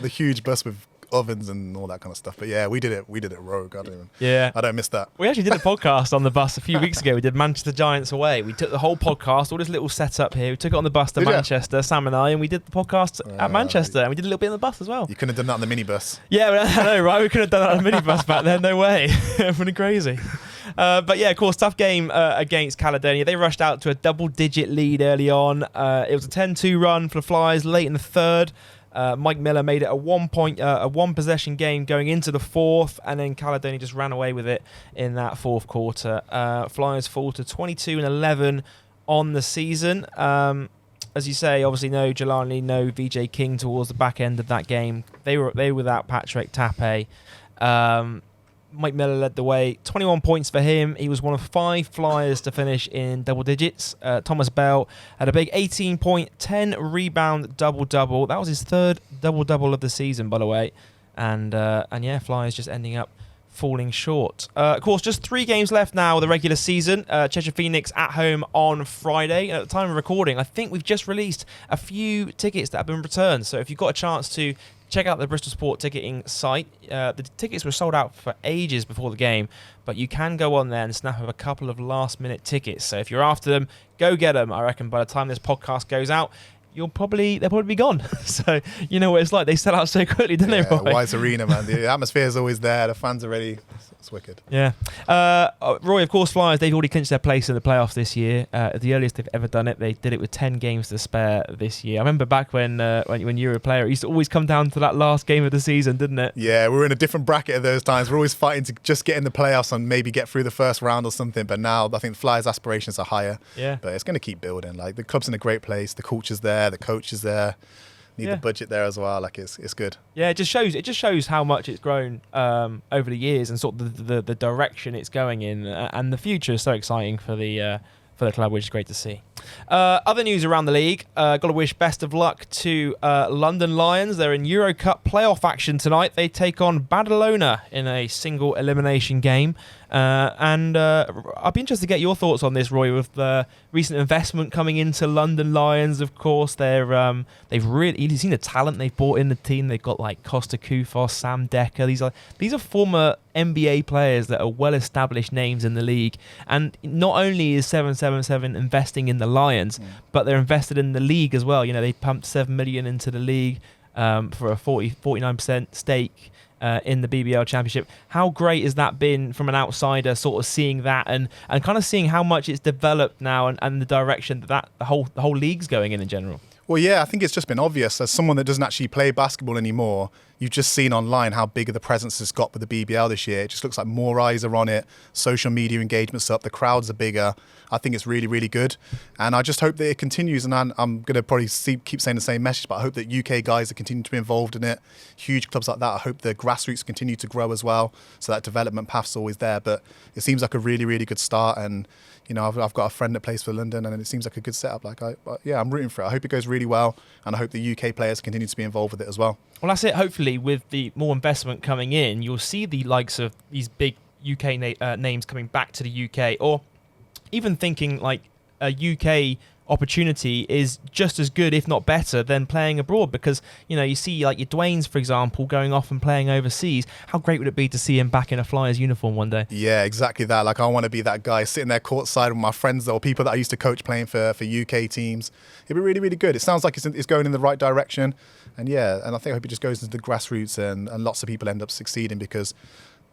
the huge bus with ovens and all that kind of stuff, but yeah, we did it rogue. I don't miss that. We actually did a podcast on the bus a few weeks ago. We did Manchester Giants away. We took the whole podcast, all this little setup here, we took it on the bus to Manchester, Sam and I, and we did the podcast at Manchester, and we did a little bit on the bus as well. You couldn't have done that on the minibus. Yeah, I know, right? We could have done that on a minibus back then. No way. Pretty crazy. But yeah, of course, tough game against Caledonia. They rushed out to a double-digit lead early on. It was a 10-2 run for the Flyers late in the third. Mike Miller made it a one-possession game going into the fourth, and then Caledonia just ran away with it in that fourth quarter. Flyers fall to 22-11 on the season. As you say, obviously no Jelani, no VJ King towards the back end of that game. They were without Patrick Tape. Mike Miller led the way, 21 points for him. He was one of 5 Flyers to finish in double digits. Thomas Bell had a big 18-point, 10-rebound double-double. That was his third double-double of the season, by the way. And yeah, Flyers just ending up falling short. Of course, just 3 games left now of the regular season. Cheshire Phoenix at home on Friday. At the time of recording, I think we've just released a few tickets that have been returned. So if you've got a chance to check out the Bristol Sport ticketing site. The tickets were sold out for ages before the game, but you can go on there and snap up a couple of last-minute tickets. So if you're after them, go get them. I reckon by the time this podcast goes out, they'll probably be gone. So you know what it's like. They sell out so quickly, don't they, Roy? Wise Arena, man. The atmosphere is always there. The fans are ready. It's wicked. Yeah. Roy, of course, Flyers, they've already clinched their place in the playoffs this year. The earliest they've ever done it. They did it with 10 games to spare this year. I remember back when you were a player, it used to always come down to that last game of the season, didn't it? Yeah, we were in a different bracket at those times. We're always fighting to just get in the playoffs and maybe get through the first round or something. But now I think the Flyers' aspirations are higher. Yeah. But it's going to keep building. Like, the club's in a great place. The culture's there. The coach is there. Need the budget there as well. Like, it's good. Yeah, it just shows how much it's grown over the years and sort of the direction it's going in, and the future is so exciting for the club, which is great to see. Other news around the league. Got to wish best of luck to London Lions. They're in Euro Cup playoff action tonight. They take on Badalona in a single elimination game. And I'd be interested to get your thoughts on this, Roy, with the recent investment coming into London Lions. Of course, they've really seen the talent they've brought in the team. They've got like Costa Koufos, Sam Decker. These are former NBA players that are well-established names in the league. And not only is 777 investing in the Lions, but they're invested in the league as well. You know, they pumped $7 million into the league for a 49% stake in the BBL Championship. How great has that been from an outsider, sort of seeing that and kind of seeing how much it's developed now and the direction that the whole league's going in general? Well, yeah, I think it's just been obvious. As someone that doesn't actually play basketball anymore, you've just seen online how big of the presence it's got with the BBL this year. It just looks like more eyes are on it. Social media engagement's up. The crowds are bigger. I think it's really, really good. And I just hope that it continues. And I'm going to probably keep saying the same message, but I hope that UK guys are continuing to be involved in it. Huge clubs like that. I hope the grassroots continue to grow as well. So that development path's always there. But it seems like a really, really good start. And, you know, I've got a friend that plays for London, and it seems like a good setup. I'm rooting for it. I hope it goes really well. And I hope the UK players continue to be involved with it as well. Well, that's it. Hopefully, with the more investment coming in, you'll see the likes of these big UK names coming back to the UK, or even thinking like a UK opportunity is just as good, if not better, than playing abroad. Because, you know, you see like your Dwayne's, for example, going off and playing overseas. How great would it be to see him back in a Flyers uniform one day? Yeah, exactly that. Like, I want to be that guy sitting there courtside with my friends or people that I used to coach playing for UK teams. It'd be really, really good. It sounds like it's going in the right direction. And I hope it just goes into the grassroots and lots of people end up succeeding, because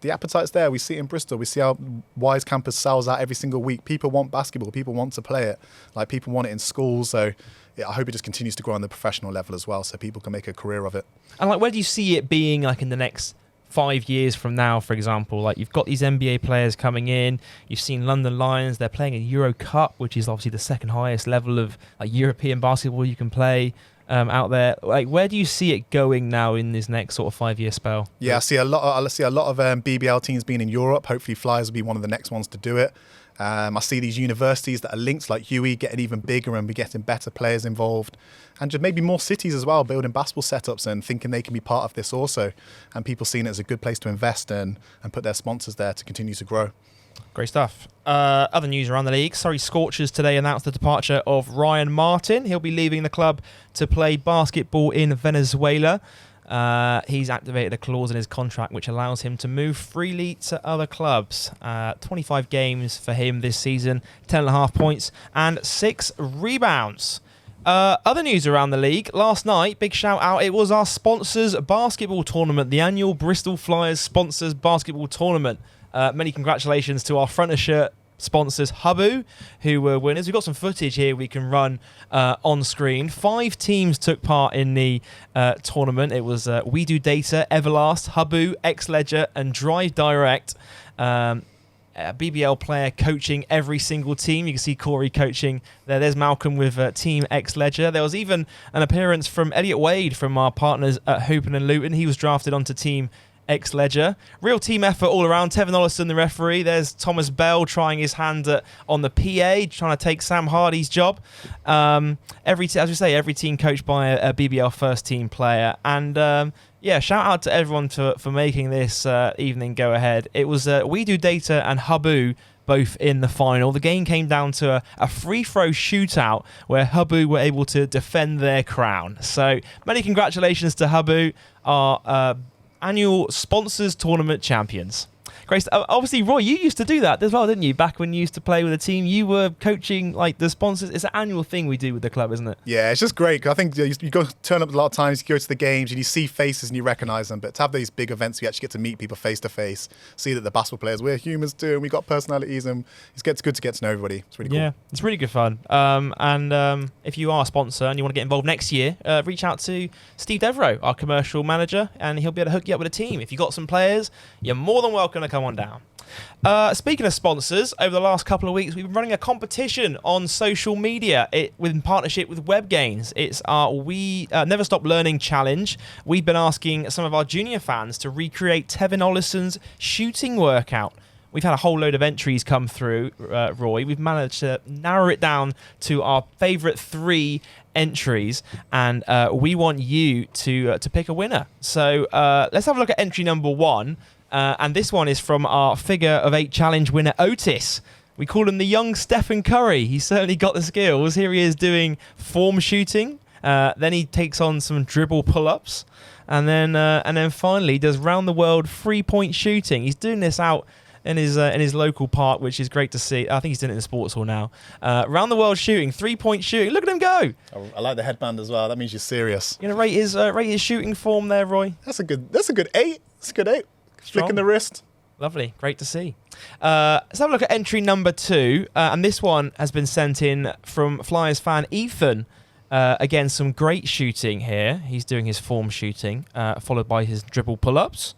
the appetite's there. We see it in Bristol. We see how Wise Campus sells out every single week. People want basketball. People want to play it. Like, people want it in schools. So I hope it just continues to grow on the professional level as well, so people can make a career of it. And like, where do you see it being like in the next 5 years from now, for example? Like, you've got these NBA players coming in. You've seen London Lions. They're playing a Euro Cup, which is obviously the second highest level of like European basketball you can play. Out there, like, where do you see it going now in this next sort of 5-year spell? I see a lot of BBL teams being in Europe. Hopefully Flyers will be one of the next ones to do it. I see these universities that are linked, like Huey, getting even bigger and be getting better players involved, and just maybe more cities as well, building basketball setups and thinking they can be part of this also, and people seeing it as a good place to invest in and put their sponsors there to continue to grow. Great stuff. Other news around the league. Surrey Scorchers today announced the departure of Ryan Martin. He'll be leaving the club to play basketball in Venezuela. He's activated a clause in his contract which allows him to move freely to other clubs. 25 games for him this season, 10.5 points and 6 rebounds. Other news around the league. Last night, big shout out, it was our sponsors basketball tournament, the annual Bristol Flyers sponsors basketball tournament. Many congratulations to our front of shirt sponsors, Hubu, who were winners. We've got some footage here we can run on screen. 5 teams took part in the tournament. It was We Do Data, Everlast, Hubu, X-Ledger and Drive Direct. A BBL player coaching every single team. You can see Corey coaching there. There's Malcolm with Team X-Ledger. There was even an appearance from Elliot Wade from our partners at Hoopen and Luton. He was drafted onto Team X-Ledger. Real team effort all around. Tevin Ollison, the referee. There's Thomas Bell trying his hand on the PA, trying to take Sam Hardy's job. As we say, every team coached by a BBL first team player. And shout out to everyone for making this evening go ahead. It was We Do Data and Hubu both in the final. The game came down to a free throw shootout where Hubu were able to defend their crown. So many congratulations to Hubu, our annual sponsors tournament champions. Grace, obviously, Roy, you used to do that as well, didn't you? Back when you used to play with a team, you were coaching like the sponsors. It's an annual thing we do with the club, isn't it? Yeah, it's just great. I think you go turn up a lot of times, you go to the games and you see faces and you recognise them. But to have these big events, you actually get to meet people face to face, see that the basketball players, we're humans too, and we got personalities, and it's good to get to know everybody. It's really cool. Yeah, it's really good fun. If you are a sponsor and you want to get involved next year, reach out to Steve Devereaux, our commercial manager, and he'll be able to hook you up with a team. If you've got some players, you're more than welcome to come on down. Speaking of sponsors, over the last couple of weeks, we've been running a competition on social media in partnership with Webgains. It's our We Never Stop Learning challenge. We've been asking some of our junior fans to recreate Tevin Ollison's shooting workout. We've had a whole load of entries come through, Roy. We've managed to narrow it down to our favourite 3 entries, and we want you to pick a winner. So let's have a look at entry number 1. And this one is from our figure of 8 challenge winner, Otis. We call him the young Stephen Curry. He's certainly got the skills. Here he is doing form shooting. Then he takes on some dribble pull-ups. And then finally does round the world 3-point shooting. He's doing this out in his local park, which is great to see. I think he's doing it in the sports hall now. Round the world shooting, 3-point shooting. Look at him go. I like the headband as well. That means you're serious. You gonna rate his shooting form there, Roy? That's a good 8. It's a good 8. Flicking the wrist. Lovely. Great to see. Let's have a look at entry number 2. And this one has been sent in from Flyers fan Ethan, Again, some great shooting here. He's doing his form shooting, followed by his dribble pull-ups.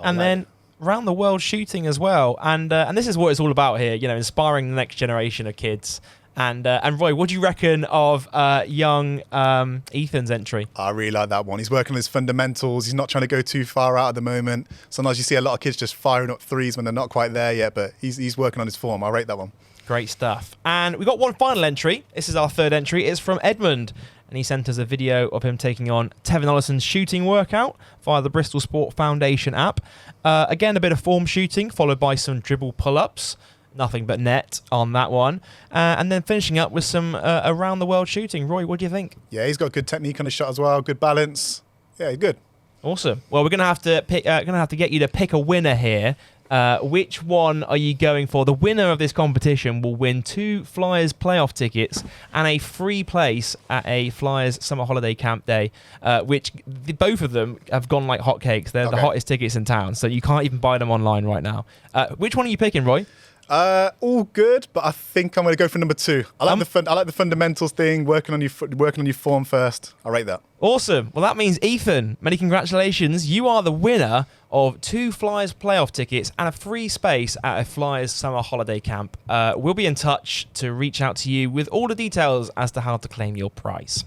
Then round the world shooting as well. And this is what it's all about here, inspiring the next generation of kids. And Roy, what do you reckon of young Ethan's entry? I really like that one. He's working on his fundamentals. He's not trying to go too far out at the moment. Sometimes you see a lot of kids just firing up threes when they're not quite there yet, but he's working on his form. I rate that one. Great stuff. And we got one final entry. This is our third entry. It's from Edmund. And he sent us a video of him taking on Tevin Ollison's shooting workout via the Bristol Sport Foundation app. Again, a bit of form shooting, followed by some dribble pull-ups. Nothing but net on that one. And then finishing up with some around-the-world shooting. Roy, what do you think? Yeah, he's got good technique on his shot as well, good balance. Yeah, he's good. Awesome. Well, we're going to have to get you to pick a winner here. Which one are you going for? The winner of this competition will win 2 Flyers playoff tickets and a free place at a Flyers summer holiday camp day, which both of them have gone like hotcakes. They're the hottest tickets in town, so you can't even buy them online right now. Which one are you picking, Roy? All good, but I think I'm going to go for number 2. I like the fundamentals thing, working on your form first. I rate that. Awesome. Well, that means Ethan, many congratulations. You are the winner of 2 Flyers playoff tickets and a free space at a Flyers summer holiday camp. We'll be in touch to reach out to you with all the details as to how to claim your prize.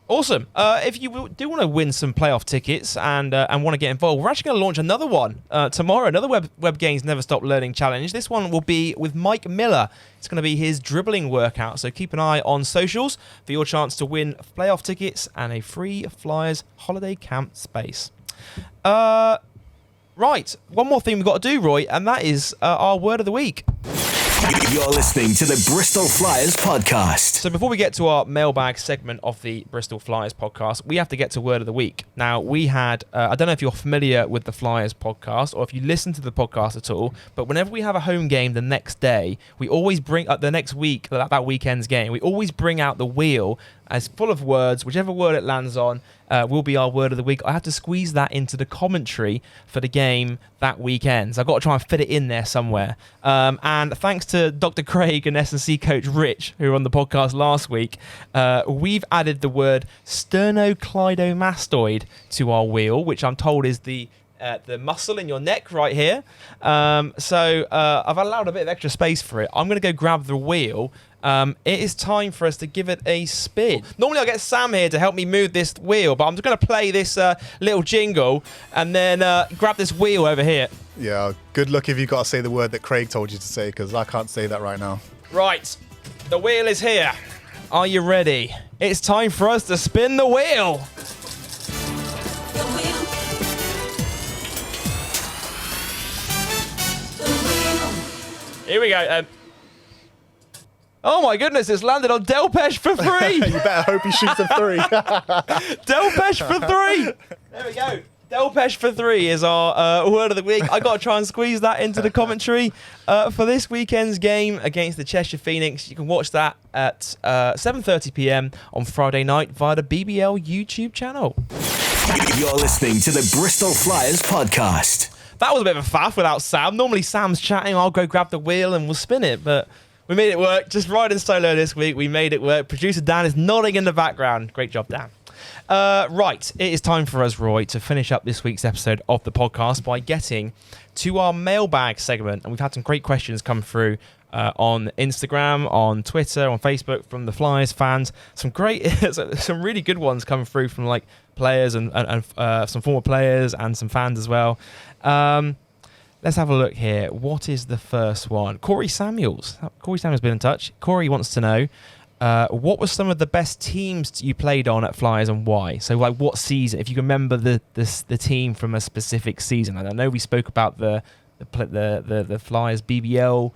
Awesome. If you do want to win some playoff tickets and want to get involved, we're actually going to launch another one tomorrow, another Webgains Never Stop Learning challenge. This one will be with Mike Miller. It's going to be his dribbling workout, so keep an eye on socials for your chance to win playoff tickets and a free Flyers holiday camp space. Right, one more thing we've got to do, Roy, and that is our word of the week. You're listening to the Bristol Flyers podcast. So before we get to our mailbag segment of the Bristol Flyers podcast, we have to get to word of the week. Now, we had, I don't know if you're familiar with the Flyers podcast or if you listen to the podcast at all, but whenever we have a home game the next day, we always bring up the next week, that weekend's game, we always bring out the wheel as full of words. Whichever word it lands on will be our word of the week. I have to squeeze that into the commentary for the game that weekend. So I've got to try and fit it in there somewhere. And thanks to Dr. Craig and S&C coach Rich, who were on the podcast last week, we've added the word sternocleidomastoid to our wheel, which I'm told is the muscle in your neck right here. So I've allowed a bit of extra space for it. I'm going to go grab the wheel. It is time for us to give it a spin. Normally I'll get Sam here to help me move this wheel, but I'm just going to play this little jingle and then grab this wheel over here. Yeah, good luck if you've got to say the word that Craig told you to say, because I can't say that right now. Right, the wheel is here. Are you ready? It's time for us to spin the wheel. Here we go. Oh my goodness, it's landed on Delpesh for 3. You better hope he shoots a 3. Delpesh for 3. There we go. Delpesh for 3 is our word of the week. I got to try and squeeze that into the commentary for this weekend's game against the Cheshire Phoenix. You can watch that at 7:30 p.m. on Friday night via the BBL YouTube channel. You're listening to the Bristol Flyers podcast. That was a bit of a faff without Sam. Normally Sam's chatting, I'll go grab the wheel and we'll spin it, but we made it work. Just riding solo this week, we made it work. Producer Dan is nodding in the background. Great job, Dan. Right, it is time for us, Roy, to finish up this week's episode of the podcast by getting to our mailbag segment. And we've had some great questions come through on Instagram, on Twitter, on Facebook from the Flyers fans. Some really good ones come through from like players and some former players and some fans as well. Let's have a look here. What is the first one? Corey Samuels. Corey Samuels has been in touch. Corey wants to know, what were some of the best teams you played on at Flyers and why? So, like, what season? If you can remember the team from a specific season. And I know we spoke about the Flyers BBL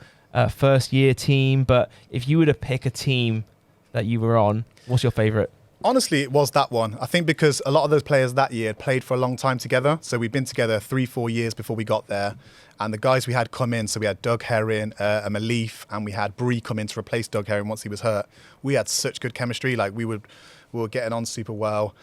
first year team, but if you were to pick a team that you were on, what's your favourite? Honestly, it was that one. I think because a lot of those players that year had played for a long time together. So we'd been together 3-4 years before we got there. And the guys we had come in, so we had Doug Herring, Malif, and we had Bree come in to replace Doug Herring once he was hurt. We had such good chemistry. Like we were getting on super well.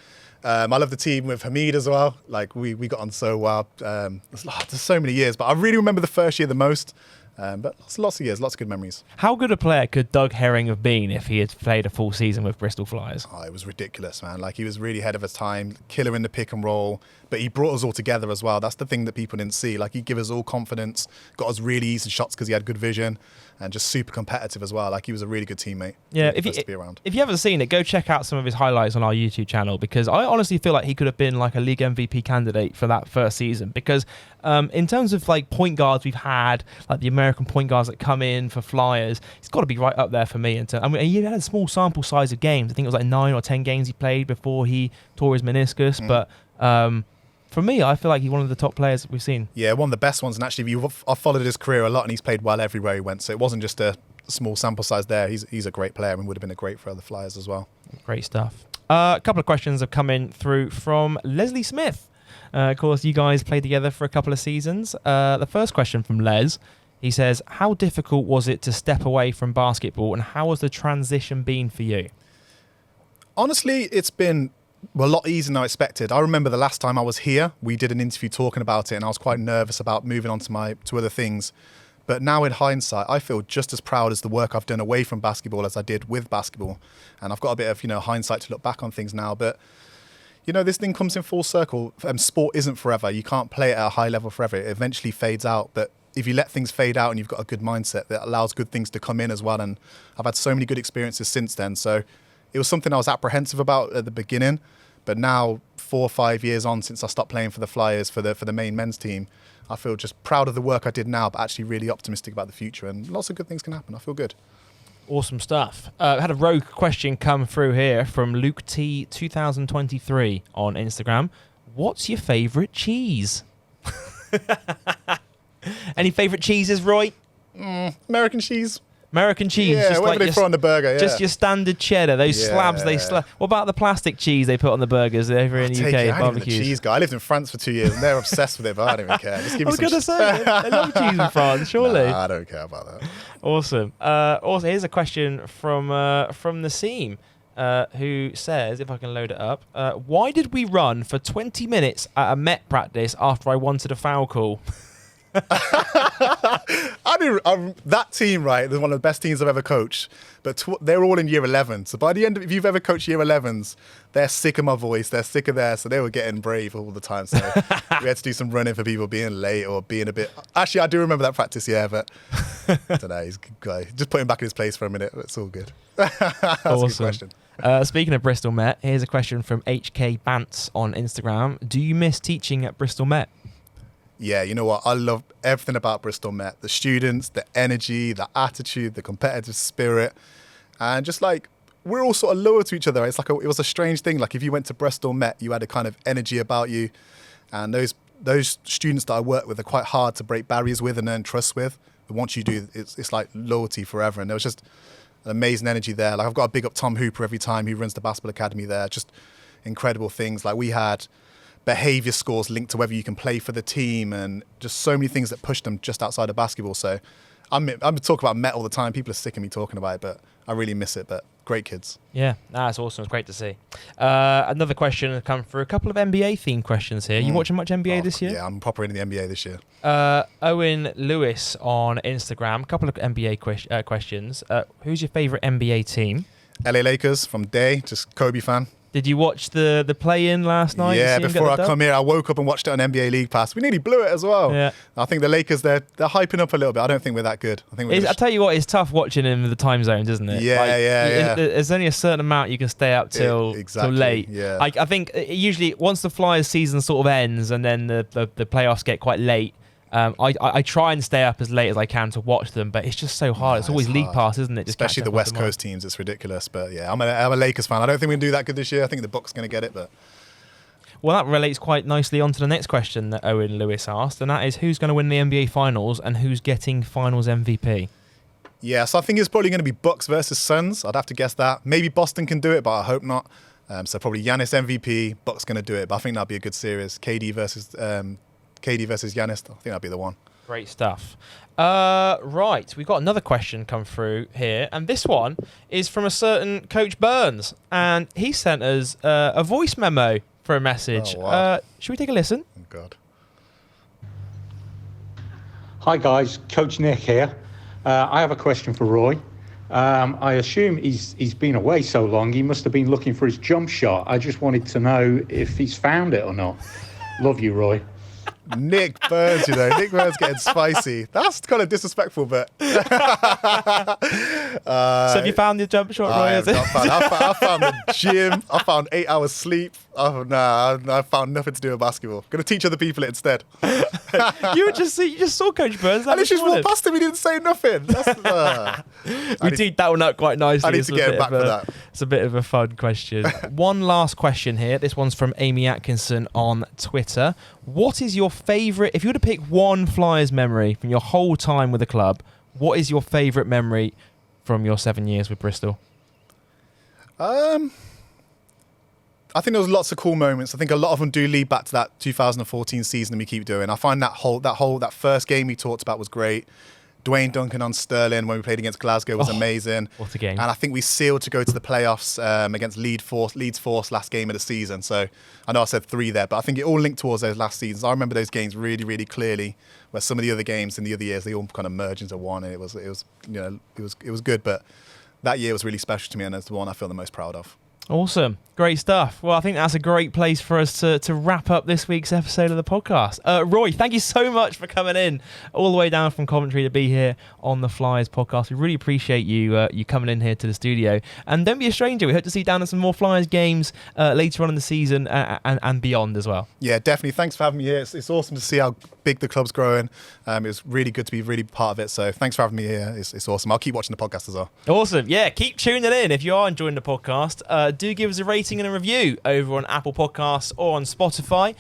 I love the team with Hamid as well. Like we got on so well. There's so many years, but I really remember the first year the most. But lots of years, lots of good memories. How good a player could Doug Herring have been if he had played a full season with Bristol Flyers? Oh, it was ridiculous, man. Like, he was really ahead of his time, killer in the pick and roll, but he brought us all together as well. That's the thing that people didn't see. Like, he gave us all confidence, got us really easy shots because he had good vision, and just super competitive as well. Like, he was a really good teammate. Yeah, if you haven't seen it, go check out some of his highlights on our YouTube channel, because I honestly feel like he could have been like a league MVP candidate for that first season. Because in terms of like point guards we've had, like the American point guards that come in for Flyers, he's got to be right up there for me. I mean, he had a small sample size of games. I think it was like 9 or 10 games he played before he tore his meniscus. But for me, I feel like he's one of the top players that we've seen. Yeah, one of the best ones. And actually, I've followed his career a lot, and he's played well everywhere he went. So it wasn't just a small sample size there. He's a great player and would have been a great for the Flyers as well. Great stuff. A couple of questions have come in through from Leslie Smith. Of course, you guys played together for a couple of seasons. The first question from Les, he says, how difficult was it to step away from basketball, and how has the transition been for you? Honestly, it's been a lot easier than I expected. I remember the last time I was here, we did an interview talking about it, and I was quite nervous about moving on to other things. But now in hindsight, I feel just as proud as the work I've done away from basketball as I did with basketball. And I've got a bit of, hindsight to look back on things now. But, this thing comes in full circle. Sport isn't forever. You can't play it at a high level forever. It eventually fades out. But if you let things fade out and you've got a good mindset, that allows good things to come in as well. And I've had so many good experiences since then. So it was something I was apprehensive about at the beginning. But now, 4 or 5 years on since I stopped playing for the Flyers, for the main men's team, I feel just proud of the work I did now, but actually really optimistic about the future. And lots of good things can happen. I feel good. Awesome stuff. I had a rogue question come through here from Luke T 2023 on Instagram. What's your favourite cheese? Any favourite cheeses, Roy? American cheese. American cheese, yeah, just whatever like they throw on the burger. Yeah. Just your standard cheddar. Those slabs they slab. What about the plastic cheese they put on the burgers over in the UK I'm barbecues? a cheese guy. I lived in France for 2 years, and they're obsessed with it, but I don't even care. Just give me I was going to say, they love cheese in France, surely. Nah, I don't care about that. Awesome. Also, here's a question from Nassim, who says, if I can load it up, why did we run for 20 minutes at a Met practice after I wanted a foul call? That team, right, they're one of the best teams I've ever coached, but they're all in year 11. So by the end, if you've ever coached year 11s, they're sick of my voice, they're sick of theirs, so they were getting brave all the time. So we had to do some running for people being late or being a bit... Actually, I do remember that practice, yeah, but I don't know, he's a good guy. Just put him back in his place for a minute, it's all good. That's awesome. A good question. Speaking of Bristol Met, here's a question from HK Bants on Instagram. Do you miss teaching at Bristol Met? Yeah, you know what? I love everything about Bristol Met. The students, the energy, the attitude, the competitive spirit. And just like, we're all sort of loyal to each other. It's like it was a strange thing. Like if you went to Bristol Met, you had a kind of energy about you. And those students that I work with are quite hard to break barriers with and earn trust with. But once you do, it's like loyalty forever. And there was just an amazing energy there. Like I've got to big up Tom Hooper every time, who runs the basketball academy there. Just incredible things. Like we had behavior scores linked to whether you can play for the team, and just so many things that push them just outside of basketball. So I'm talking about Met all the time. People are sick of me talking about it, but I really miss it. But great kids. Yeah, that's awesome. It's great to see. Another question has come through. A couple of NBA themed questions here. You watching much NBA this year? Yeah, I'm proper into the NBA this year. Owen Lewis on Instagram. A couple of NBA questions. Who's your favourite NBA team? LA Lakers from day, just Kobe fan. Did you watch the play-in last night? Yeah, before I come here, I woke up and watched it on NBA League Pass. We nearly blew it as well. Yeah. I think the Lakers, they're hyping up a little bit. I don't think we're that good. I tell you what, it's tough watching in the time zones, isn't it? Yeah, There's only a certain amount you can stay up till late. Yeah. I think usually once the Flyers season sort of ends and then the playoffs get quite late, I try and stay up as late as I can to watch them, but it's just so hard. It's always League Pass, isn't it? Just especially the West Coast teams. It's ridiculous. But yeah, I'm a Lakers fan. I don't think we're going to do that good this year. I think the Bucks going to get it. But well, that relates quite nicely onto the next question that Owen Lewis asked, and that is who's going to win the NBA Finals and who's getting Finals MVP? Yeah, so I think it's probably going to be Bucks versus Suns. I'd have to guess that. Maybe Boston can do it, but I hope not. So probably Giannis MVP, Bucks going to do it. But I think that'd be a good series. KD versus Giannis, I think that'd be the one. Great stuff. Right, we've got another question come through here, and this one is from a certain Coach Burns, and he sent us a voice memo for a message. Oh, wow. Should we take a listen? Oh, God. Hi guys, Coach Nick here. I have a question for Roy. I assume he's been away so long, he must have been looking for his jump shot. I just wanted to know if he's found it or not. Love you, Roy. Nick Burns, Nick Burns getting spicy. That's kind of disrespectful, but. So have you found your jump shot, Roy? I found the gym. I found 8 hours sleep. Oh, nah, I found nothing to do with basketball. Going to teach other people it instead. you just saw Coach Burns. And he just walked past him. He didn't say nothing. We teed that one up quite nicely. I need to get him back for that. It's a bit of a fun question. One last question here. This one's from Amy Atkinson on Twitter. What is your favourite, if you were to pick one Flyers memory from your whole time with the club, what is your favourite memory from your 7 years with Bristol? I think there was lots of cool moments. I think a lot of them do lead back to that 2014 season that we keep doing. I find that first game we talked about was great. Dwayne Duncan on Sterling when we played against Glasgow was amazing. What a game. And I think we sealed to go to the playoffs against Leeds Force last game of the season. So I know I said 3 there, but I think it all linked towards those last seasons. I remember those games really, really clearly, where some of the other games in the other years, they all kind of merged into one. And it was good, but that year was really special to me, and it's the one I feel the most proud of. Awesome. Great stuff. Well, I think that's a great place for us to wrap up this week's episode of the podcast. Roy, thank you so much for coming in all the way down from Coventry to be here on the Flyers podcast. We really appreciate you coming in here to the studio. And don't be a stranger. We hope to see you down at some more Flyers games later on in the season and beyond as well. Yeah, definitely. Thanks for having me here. It's awesome to see how big the club's growing. It was really good to be really part of it. So thanks for having me here. It's awesome. I'll keep watching the podcast as well. Awesome. Yeah, keep tuning in. If you are enjoying the podcast, do give us a rating and a review over on Apple Podcasts or on Spotify.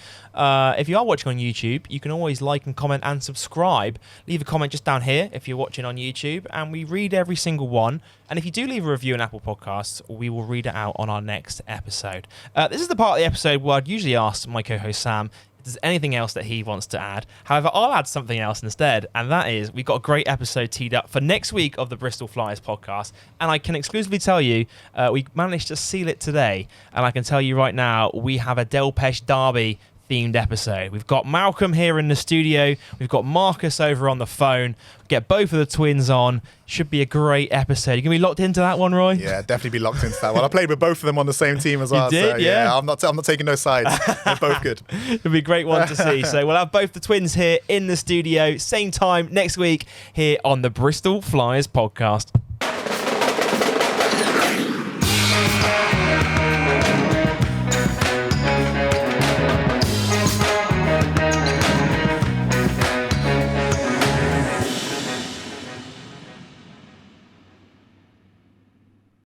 If you are watching on YouTube, you can always like and comment and subscribe. Leave a comment just down here if you're watching on YouTube, and we read every single one. And if you do leave a review on Apple Podcasts, we will read it out on our next episode. This is the part of the episode where I'd usually ask my co-host Sam if there's anything else that he wants to add. However, I'll add something else instead, and that is we've got a great episode teed up for next week of the Bristol Flyers podcast, and I can exclusively tell you we managed to seal it today, and I can tell you right now we have a Delpesh Derby themed episode. We've got Malcolm here in the studio, we've got Marcus over on the phone, get both of the twins on. Should be a great episode. You gonna be locked into that one, Roy? Yeah, definitely be locked into that one. I played with both of them on the same team as well. You did, so, yeah. I'm not taking no sides. They're both good. It'll be a great one to see. So we'll have both the twins here in the studio, same time next week here on the Bristol Flyers podcast.